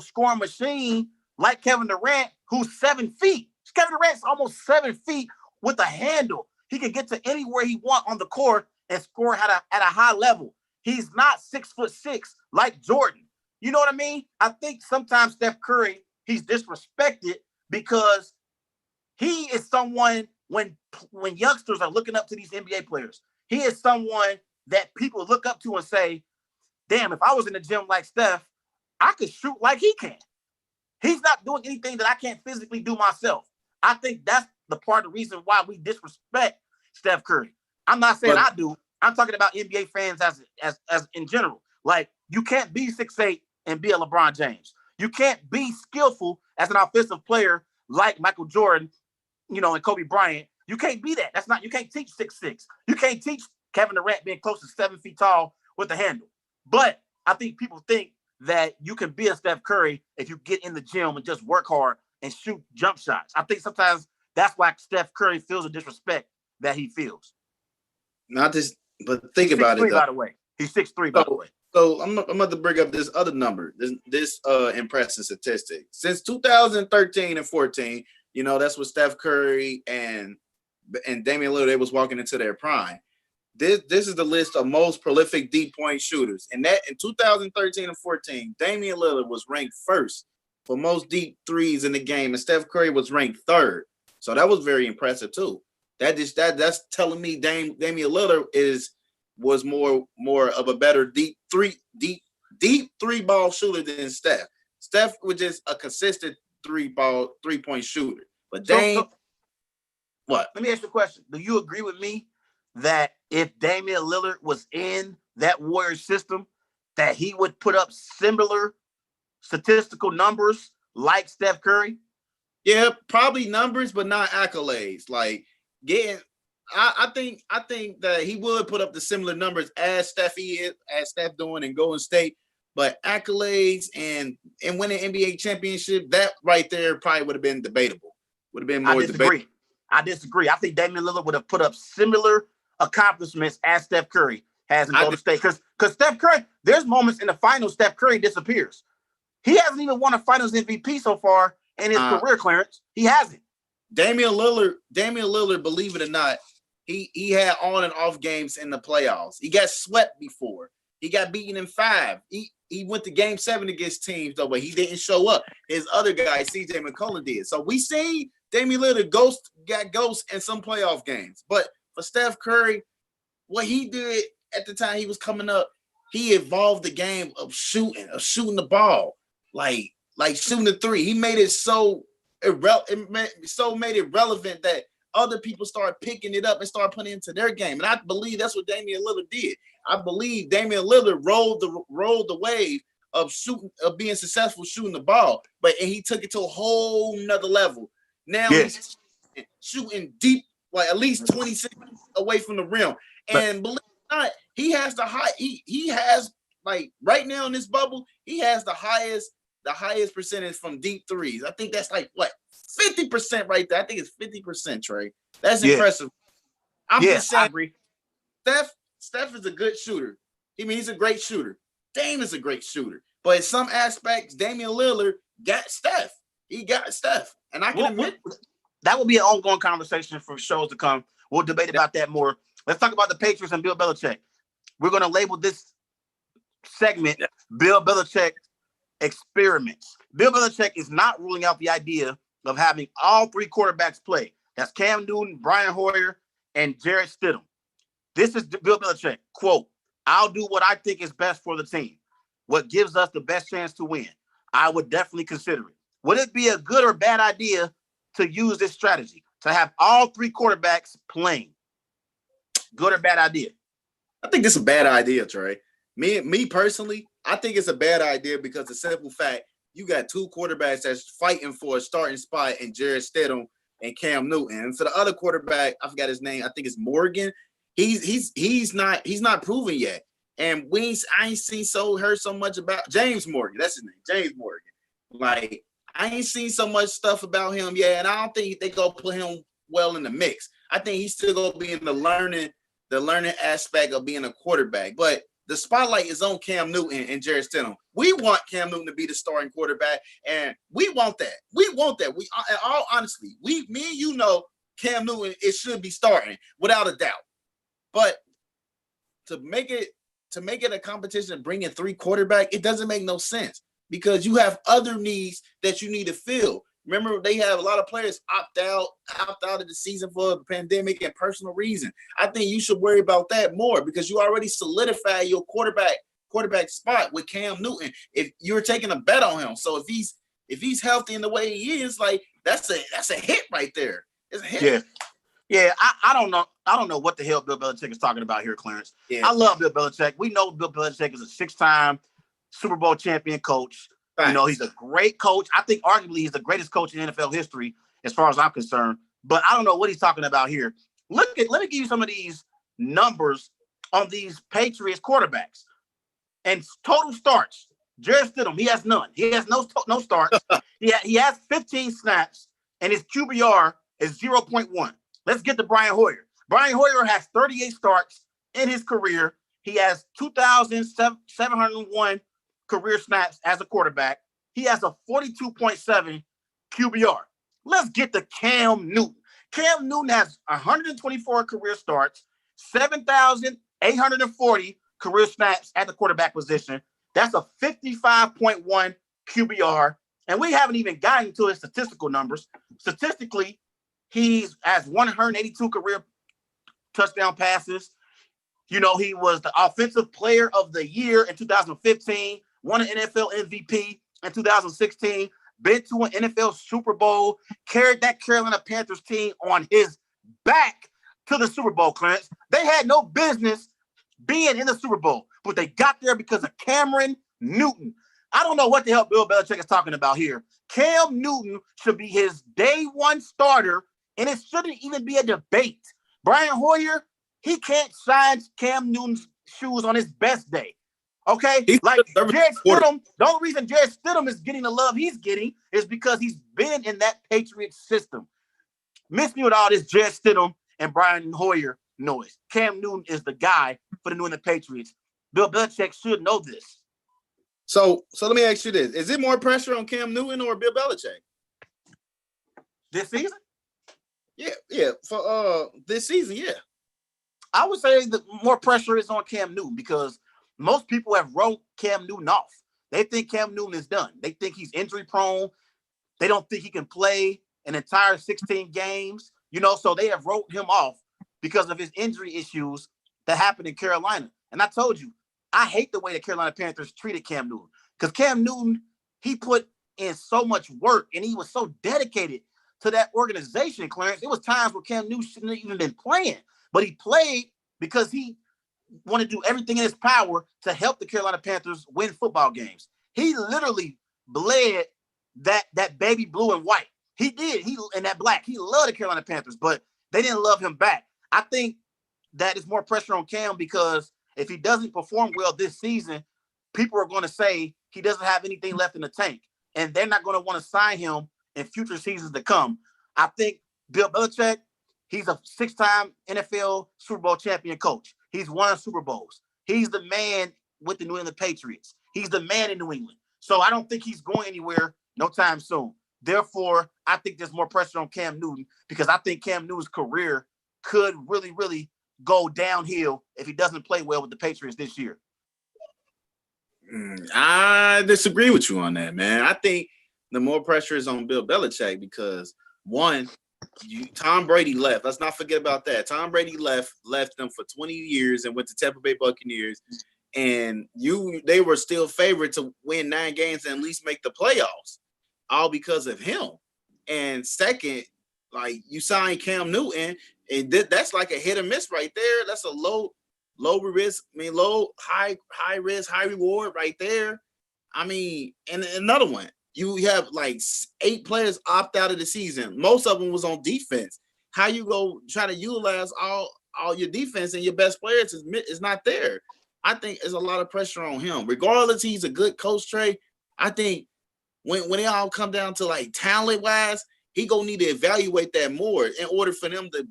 scoring machine like Kevin Durant, who's 7 feet. Kevin Durant's almost 7 feet with a handle. He can get to anywhere he wants on the court and score at a high level. He's not 6'6" like Jordan. You know what I mean? I think sometimes Steph Curry, he's disrespected because he is someone when youngsters are looking up to these NBA players, he is someone that people look up to and say, damn, if I was in the gym like Steph, I could shoot like he can. He's not doing anything that I can't physically do myself. I think that's the part of the reason why we disrespect Steph Curry. I'm not saying I do. I'm talking about NBA fans as in general. Like, you can't be 6'8" and be a LeBron James. You can't be skillful as an offensive player like Michael Jordan, and Kobe Bryant. You can't be that. You can't teach 6'6". You can't teach Kevin Durant being close to 7 feet tall with a handle. But I think people think that you can be a Steph Curry if you get in the gym and just work hard and shoot jump shots. I think sometimes that's why Steph Curry feels the disrespect that he feels. Not just, but think about it, though. By the way. He's 6'3", by the way. So I'm going to bring up this other number, this impressive statistic. Since 2013 and 14, that's what Steph Curry and Damian Lillard, they was walking into their prime. This is the list of most prolific deep point shooters. And that in 2013 and 14, Damian Lillard was ranked first for most deep threes in the game, and Steph Curry was ranked third. So that was very impressive too. That's telling me Damian Lillard was more of a better deep three ball shooter than Steph. Steph was just a consistent 3-point shooter. But what? Let me ask you a question. Do you agree with me that if Damian Lillard was in that Warriors system, that he would put up similar statistical numbers like Steph Curry? Yeah, probably numbers, but not accolades. Like I think that he would put up the similar numbers as Steph doing in Golden State, but accolades and winning NBA championship, that right there probably would have been debatable. Would have been more debatable. I disagree. I think Damian Lillard would have put up similar accomplishments as Steph Curry has in Golden State. Because Steph Curry, there's moments in the finals Steph Curry disappears. He hasn't even won a finals MVP so far in his career, Clarence. He hasn't. Damian Lillard, believe it or not, he had on and off games in the playoffs. He got swept before. He got beaten in 5. He went to game 7 against teams, though, but he didn't show up. His other guy, CJ McCollum, did. So we see Damian Lillard got ghosts in some playoff games. But for Steph Curry, what he did at the time he was coming up, he evolved the game of shooting the ball, like shooting the three. He made it so made it relevant that other people started picking it up and started putting it into their game. And I believe that's what Damian Lillard did. I believe Damian Lillard rolled the wave of being successful shooting the ball, and he took it to a whole nother level. Now he's shooting deep, like at least 26 away from the rim. And believe it or not, he has he has, like, right now in this bubble, he has the highest percentage from deep threes. I think that's like what, 50% right there. I think it's 50%, Trey. That's Yeah. impressive. I'm just saying, I agree. Steph is a good shooter. I mean, he's a great shooter. Dame is a great shooter. But in some aspects, Damian Lillard got Steph. He got Steph. And I can admit that will be an ongoing conversation for shows to come. We'll debate about that more. Let's talk about the Patriots and Bill Belichick. We're going to label this segment Bill Belichick experiments. Bill Belichick is not ruling out the idea of having all three quarterbacks play. That's Cam Newton, Brian Hoyer, and Jarrett Stidham. This is Bill Belichick. Quote, I'll do what I think is best for the team. What gives us the best chance to win. I would definitely consider it. Would it be a good or bad idea to use this strategy, to have all three quarterbacks playing? Good or bad idea? I think it's a bad idea, Trey. Me personally, I think it's a bad idea because the simple fact, you got two quarterbacks that's fighting for a starting spot in Jarrett Stidham and Cam Newton. And for the other quarterback, I forgot his name. I think it's Morgan. He's not proven yet. And I ain't heard so much about James Morgan. That's his name, James Morgan. Like, I ain't seen so much stuff about him yet, and I don't think they go put him well in the mix. I think he's still gonna be in the learning aspect of being a quarterback. But the spotlight is on Cam Newton and Jarrett Stidham. We want Cam Newton to be the starting quarterback, and we want that. We want that. We, in all honesty, me and you know, Cam Newton, it should be starting without a doubt. But to make it a competition and bring in three quarterback, it doesn't make no sense because you have other needs that you need to fill. Remember, they have a lot of players opt out of the season for the pandemic and personal reason. I think you should worry about that more because you already solidified your quarterback spot with Cam Newton. If you're taking a bet on him, so if he's healthy in the way he is, like that's a hit right there. It's a hit. Yeah. I don't know. I don't know what the hell Bill Belichick is talking about here, Clarence. Yeah. I love Bill Belichick. We know Bill Belichick is a 6-time Super Bowl champion coach. Thanks. You know, he's a great coach. I think arguably he's the greatest coach in NFL history, as far as I'm concerned. But I don't know what he's talking about here. Let me give you some of these numbers on these Patriots quarterbacks. And total starts. Jarrett Stidham, he has none. He has no starts. he has 15 snaps, and his QBR is 0.1. Let's get to Brian Hoyer. Brian Hoyer has 38 starts in his career. He has 2,701 career snaps as a quarterback. He has a 42.7 QBR. Let's get to Cam Newton. Cam Newton has 124 career starts, 7,840 career snaps at the quarterback position. That's a 55.1 QBR. And we haven't even gotten to his statistical numbers. Statistically, he has 182 career touchdown passes. You know, he was the offensive player of the year in 2015, won an NFL MVP in 2016, been to an NFL Super Bowl, carried that Carolina Panthers team on his back to the Super Bowl, Clarence. They had no business being in the Super Bowl, but they got there because of Cameron Newton. I don't know what the hell Bill Belichick is talking about here. Cam Newton should be his day one starter, and it shouldn't even be a debate. Brian Hoyer, he can't shine Cam Newton's shoes on his best day. Okay? Like Jarrett Stidham, the only reason Jarrett Stidham is getting the love he's getting is because he's been in that Patriots system. Miss me with all this Jarrett Stidham and Brian Hoyer noise. Cam Newton is the guy for the New England Patriots. Bill Belichick should know this. So let me ask you this. Is it more pressure on Cam Newton or Bill Belichick? This season? Yeah. For this season, yeah. I would say the more pressure is on Cam Newton because most people have wrote Cam Newton off. They think Cam Newton is done. They think he's injury prone. They don't think he can play an entire 16 games, you know, so they have wrote him off because of his injury issues that happened in Carolina. And I told you, I hate the way the Carolina Panthers treated Cam Newton because Cam Newton, he put in so much work and he was so dedicated to that organization, Clarence. It was times where Cam Newton shouldn't have even been playing, but he played because he wanted to do everything in his power to help the Carolina Panthers win football games. He literally bled that baby blue and white. He did. And that black. He loved the Carolina Panthers, but they didn't love him back. I think that is more pressure on Cam because if he doesn't perform well this season, people are going to say he doesn't have anything left in the tank, and they're not going to want to sign him in future seasons to come. I think Bill Belichick, he's a 6-time NFL Super Bowl champion coach. He's won Super Bowls. He's the man with the New England Patriots. He's the man in New England. So I don't think he's going anywhere no time soon. Therefore, I think there's more pressure on Cam Newton because I think Cam Newton's career could really, really go downhill if he doesn't play well with the Patriots this year. I disagree with you on that, man. I think the more pressure is on Bill Belichick because, one, Tom Brady left. Let's not forget about that. Tom Brady left them for 20 years and went to Tampa Bay Buccaneers. And they were still favored to win 9 games and at least make the playoffs, all because of him. And second, like you signed Cam Newton, and that's like a hit or miss right there. That's a low risk, high risk, high reward right there. I mean, and another one, you have like 8 players opt out of the season. Most of them was on defense. How you go try to utilize all your defense and your best players is not there. I think there's a lot of pressure on him. Regardless, he's a good coach, Trey. I think when it all come down to like talent-wise, he gonna need to evaluate that more in order for them to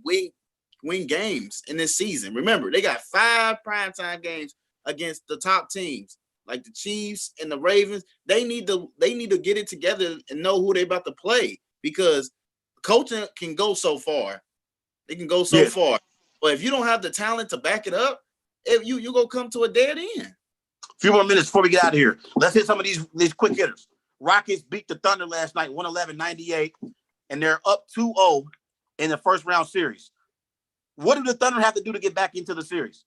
win games in this season. Remember, they got 5 primetime games against the top teams, like the Chiefs and the Ravens. They need to get it together and know who they about to play because coaching can go so far. They can go so far. But if you don't have the talent to back it up, if you gonna come to a dead end. A few more minutes before we get out of here. Let's hit some of these quick hitters. Rockets beat the Thunder last night, 111-98, and they're up 2-0 in the first round series. What do the Thunder have to do to get back into the series?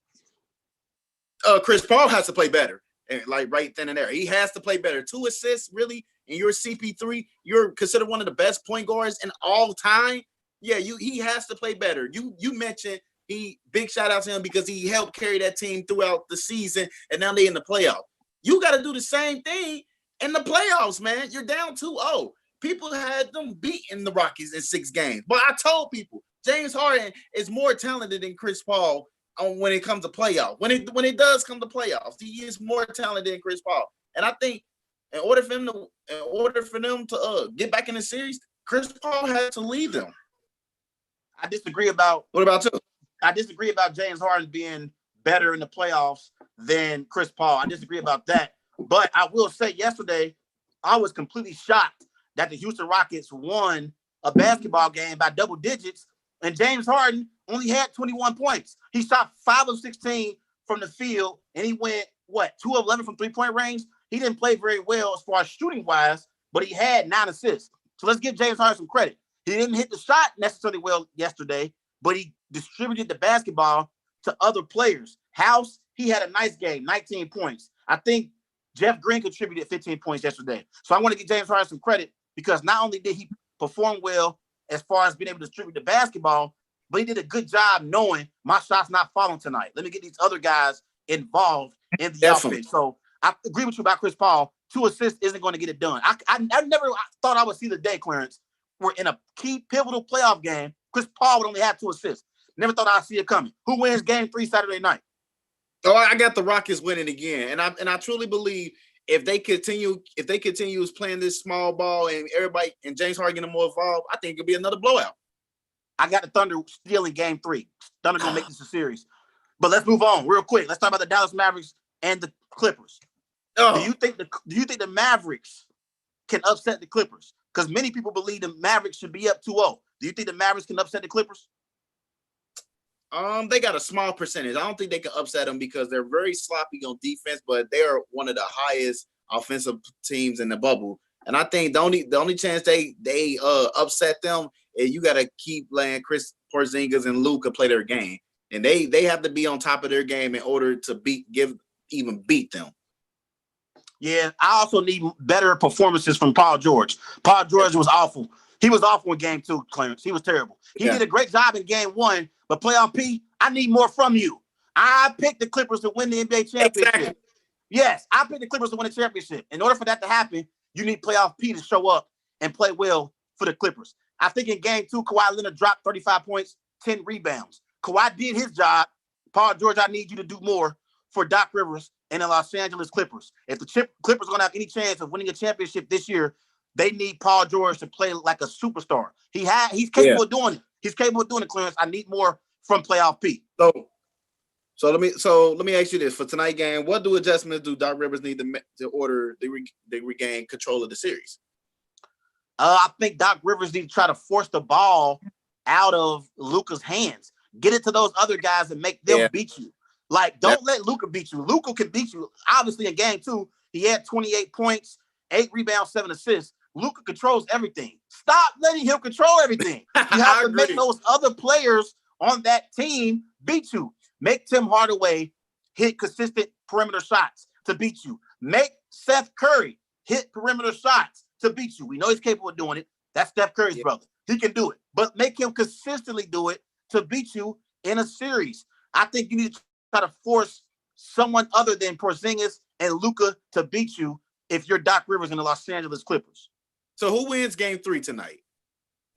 Chris Paul has to play better, and like right then and there, he has to play better. 2 assists, really, and you're CP3. You're considered one of the best point guards in all time. Yeah, he has to play better. You mentioned. Big shout out to him because he helped carry that team throughout the season, and now they're in the playoff. You got to do the same thing in the playoffs, man. You're down 2-0. People had them beating the Rockies in 6 games. But I told people, James Harden is more talented than Chris Paul when it comes to playoffs. When it does come to playoffs, he is more talented than Chris Paul. And I think in order for them to get back in the series, Chris Paul had to lead them. I disagree about – What about you? I disagree about James Harden being better in the playoffs than Chris Paul. I disagree about that. But I will say yesterday, I was completely shocked that the Houston Rockets won a basketball game by double digits, and James Harden only had 21 points. He shot 5 of 16 from the field, and he went, 2 of 11 from three-point range? He didn't play very well as far as shooting-wise, but he had 9 assists. So let's give James Harden some credit. He didn't hit the shot necessarily well yesterday, but he distributed the basketball to other players. House, he had a nice game, 19 points. I think Jeff Green contributed 15 points yesterday. So I want to give James Harden some credit because not only did he perform well as far as being able to distribute the basketball, but he did a good job knowing my shot's not falling tonight. Let me get these other guys involved in the offense. So I agree with you about Chris Paul. 2 assists isn't going to get it done. I never thought I would see the day, Clarence, where in a key pivotal playoff game, Chris Paul would only have 2 assists. Never thought I'd see it coming. Who wins game 3 Saturday night? Oh, I got the Rockets winning again. And I truly believe if they continue playing this small ball and everybody and James Harden getting more involved, I think it'll be another blowout. I got the Thunder stealing game 3. Thunder gonna make this a series. But let's move on real quick. Let's talk about the Dallas Mavericks and the Clippers. Do you think the Mavericks can upset the Clippers? Because many people believe the Mavericks should be up 2-0. Do you think the Mavericks can upset the Clippers? They got a small percentage. I don't think they can upset them because they're very sloppy on defense, but they are one of the highest offensive teams in the bubble. And I think the only chance they upset them is you got to keep letting Chris Porzingis and Luka play their game, and they have to be on top of their game in order to beat them. Yeah, I also need better performances from Paul George. Paul George was awful. He was awful in game 2, Clarence. He was terrible. He did a great job in game 1, but playoff P, I need more from you. I picked the Clippers to win the NBA championship. Exactly. Yes, I picked the Clippers to win the championship. In order for that to happen, you need playoff P to show up and play well for the Clippers. I think in game 2, Kawhi Leonard dropped 35 points, 10 rebounds. Kawhi did his job. Paul George, I need you to do more for Doc Rivers and the Los Angeles Clippers. If the Clippers are going to have any chance of winning a championship this year, they need Paul George to play like a superstar. He's capable of doing it. He's capable of doing it, Clarence. I need more from playoff P. So let me ask you this: for tonight's game, what adjustments do Doc Rivers need to order they regain control of the series? I think Doc Rivers needs to try to force the ball out of Luka's hands. Get it to those other guys and make them beat you. Like, don't let Luka beat you. Luka can beat you. Obviously, in game 2, he had 28 points, 8 rebounds, 7 assists. Luka controls everything. Stop letting him control everything. You have to make those other players on that team beat you. Make Tim Hardaway hit consistent perimeter shots to beat you. Make Steph Curry hit perimeter shots to beat you. We know he's capable of doing it. That's Steph Curry's brother. He can do it. But make him consistently do it to beat you in a series. I think you need to try to force someone other than Porzingis and Luka to beat you if you're Doc Rivers and the Los Angeles Clippers. So who wins game 3 tonight?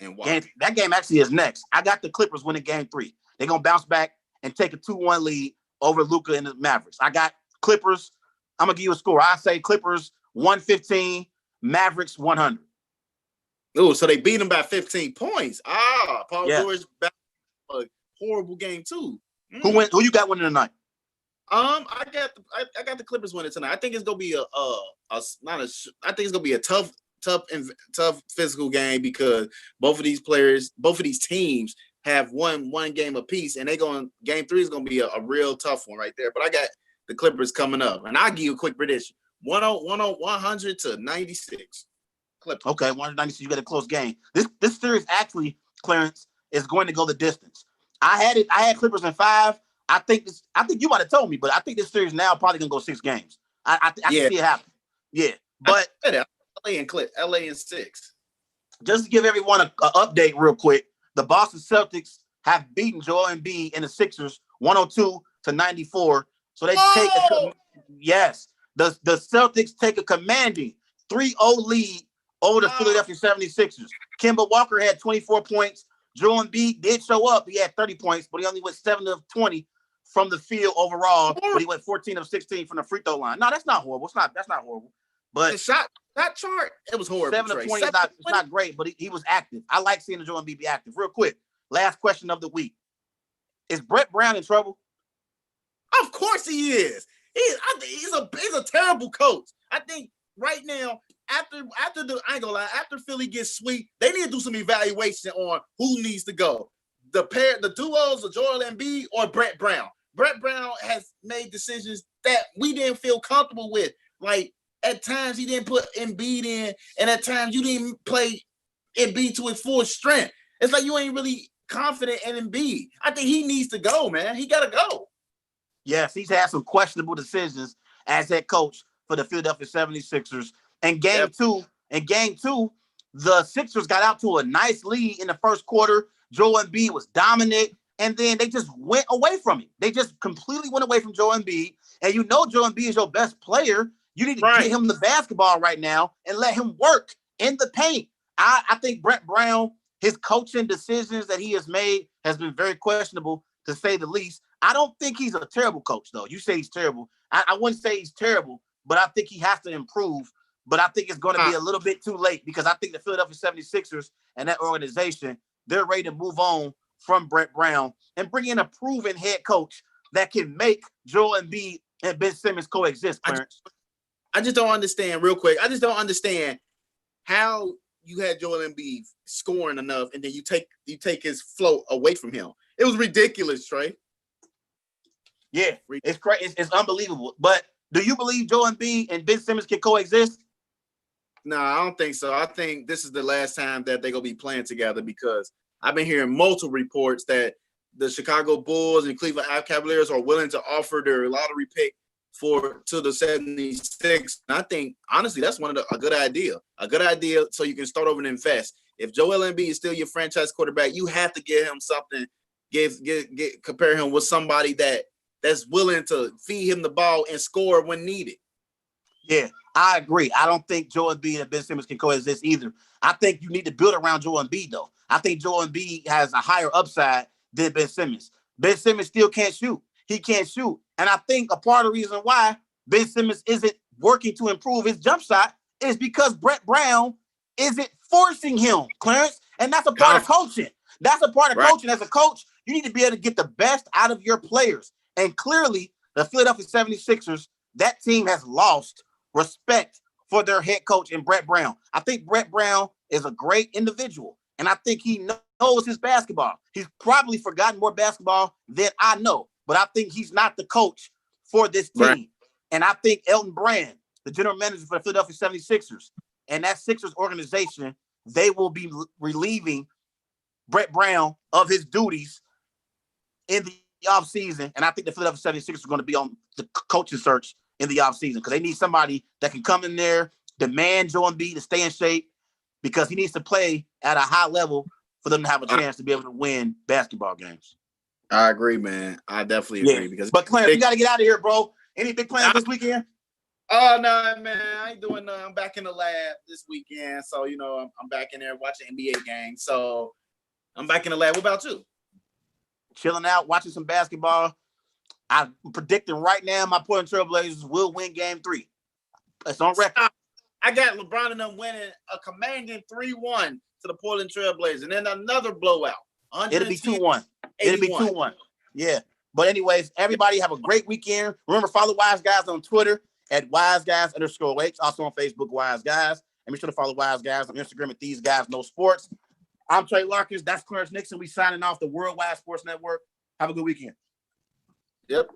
And why? That game actually is next. I got the Clippers winning game 3. They're going to bounce back and take a 2-1 lead over Luka and the Mavericks. I got Clippers. I'm going to give you a score. I say Clippers 115, Mavericks 100. Oh, so they beat them by 15 points. Paul George back a horrible game too. Who you got winning tonight? I got the Clippers winning tonight. I think it's gonna be I think it's gonna be a tough physical game because both of these teams have won one game apiece, and game 3 is gonna be a real tough one right there. But I got the Clippers coming up, and I'll give you a quick prediction: 100 to 96. Clippers. Okay, 196. You got a close game. This series actually, Clarence, is going to go the distance. I had Clippers in 5. I think you might have told me, but I think this series now probably gonna go 6 games. I can see it happen. Yeah, but LA in 6. Just to give everyone an update real quick, the Boston Celtics have beaten Joel Embiid and the Sixers 102-94. So they take the Celtics take a commanding 3-0 lead over the Philadelphia 76ers. Kemba Walker had 24 points. Joel Embiid did show up. He had 30 points, but he only went 7 of 20 from the field overall. But he went 14 of 16 from the free throw line. No, that's not horrible. That's not horrible. But the shot chart, it was horrible. 7 of 20 is not great, but he was active. I like seeing the Joel Embiid be active. Real quick, last question of the week. Is Brett Brown in trouble? Of course he is. He's a terrible coach. I think right now, after Philly gets sweet, they need to do some evaluation on who needs to go. The duos of Joel Embiid or Brett Brown. Brett Brown has made decisions that we didn't feel comfortable with. Like at times he didn't put Embiid in, and at times you didn't play Embiid to his full strength. It's like you ain't really confident in Embiid. I think he needs to go, man. He got to go. Yes, he's had some questionable decisions as head coach for the Philadelphia 76ers. And game two, the Sixers got out to a nice lead in the first quarter. Joel Embiid was dominant, and then they just went away from him. They just completely went away from Joel Embiid. And you know Joel Embiid is your best player. You need to get him the basketball right now and let him work in the paint. I think Brett Brown, his coaching decisions that he has made has been very questionable, to say the least. I don't think he's a terrible coach, though. You say he's terrible. I wouldn't say he's terrible, but I think he has to improve. But I think it's going to be a little bit too late because I think the Philadelphia 76ers and that organization, they're ready to move on from Brett Brown and bring in a proven head coach that can make Joel Embiid and Ben Simmons coexist, Clarence. I just don't understand, real quick. I just don't understand how you had Joel Embiid scoring enough and then you take his flow away from him. It was ridiculous, Trey. Yeah, it's crazy. It's unbelievable. But do you believe Joel Embiid and Ben Simmons can coexist? No, I don't think so. I think this is the last time that they're going to be playing together because I've been hearing multiple reports that the Chicago Bulls and Cleveland Cavaliers are willing to offer their lottery pick to the 76. And I think, honestly, that's a good idea. A good idea so you can start over and invest. If Joel Embiid is still your franchise quarterback, you have to give him something, compare him with somebody that's willing to feed him the ball and score when needed. Yeah, I agree. I don't think Joel Embiid and Ben Simmons can coexist either. I think you need to build around Joel Embiid, though. I think Joel Embiid has a higher upside than Ben Simmons. Ben Simmons still can't shoot. He can't shoot. And I think a part of the reason why Ben Simmons isn't working to improve his jump shot is because Brett Brown is it forcing him, Clarence? And that's a part of coaching. That's a part of coaching. As a coach, you need to be able to get the best out of your players. And clearly, the Philadelphia 76ers, that team has lost respect for their head coach in Brett Brown. I think Brett Brown is a great individual, and I think he knows his basketball. He's probably forgotten more basketball than I know, but I think he's not the coach for this team. Right. And I think Elton Brand, the general manager for the Philadelphia 76ers, and that Sixers organization, they will be relieving Brett Brown of his duties in the offseason. And I think the Philadelphia 76ers are going to be on the coaching search in the offseason because they need somebody that can come in there, demand Joe Embiid to stay in shape because he needs to play at a high level for them to have a chance to be able to win basketball games. I agree, man. I definitely agree. But Clarence, you got to get out of here, bro. Any big plans this weekend? Oh, no, man. I ain't doing nothing. I'm back in the lab this weekend. So, I'm back in there watching NBA games. So, I'm back in the lab. What about you? Chilling out, watching some basketball. I'm predicting right now my Portland Trail Blazers will win Game 3. It's on record. I got LeBron and them winning a commanding 3-1 to the Portland Trail Blazers. And then another blowout. It'll be 2-1. It'll be 2-1. Yeah. But anyways, everybody have a great weekend. Remember, follow Wise Guys on Twitter at WiseGuys_H. Also on Facebook, Wise Guys. And be sure to follow Wise Guys on Instagram at These Guys Know Sports. I'm Trey Larkins. That's Clarence Nixon. We signing off the Worldwide Sports Network. Have a good weekend. Yep.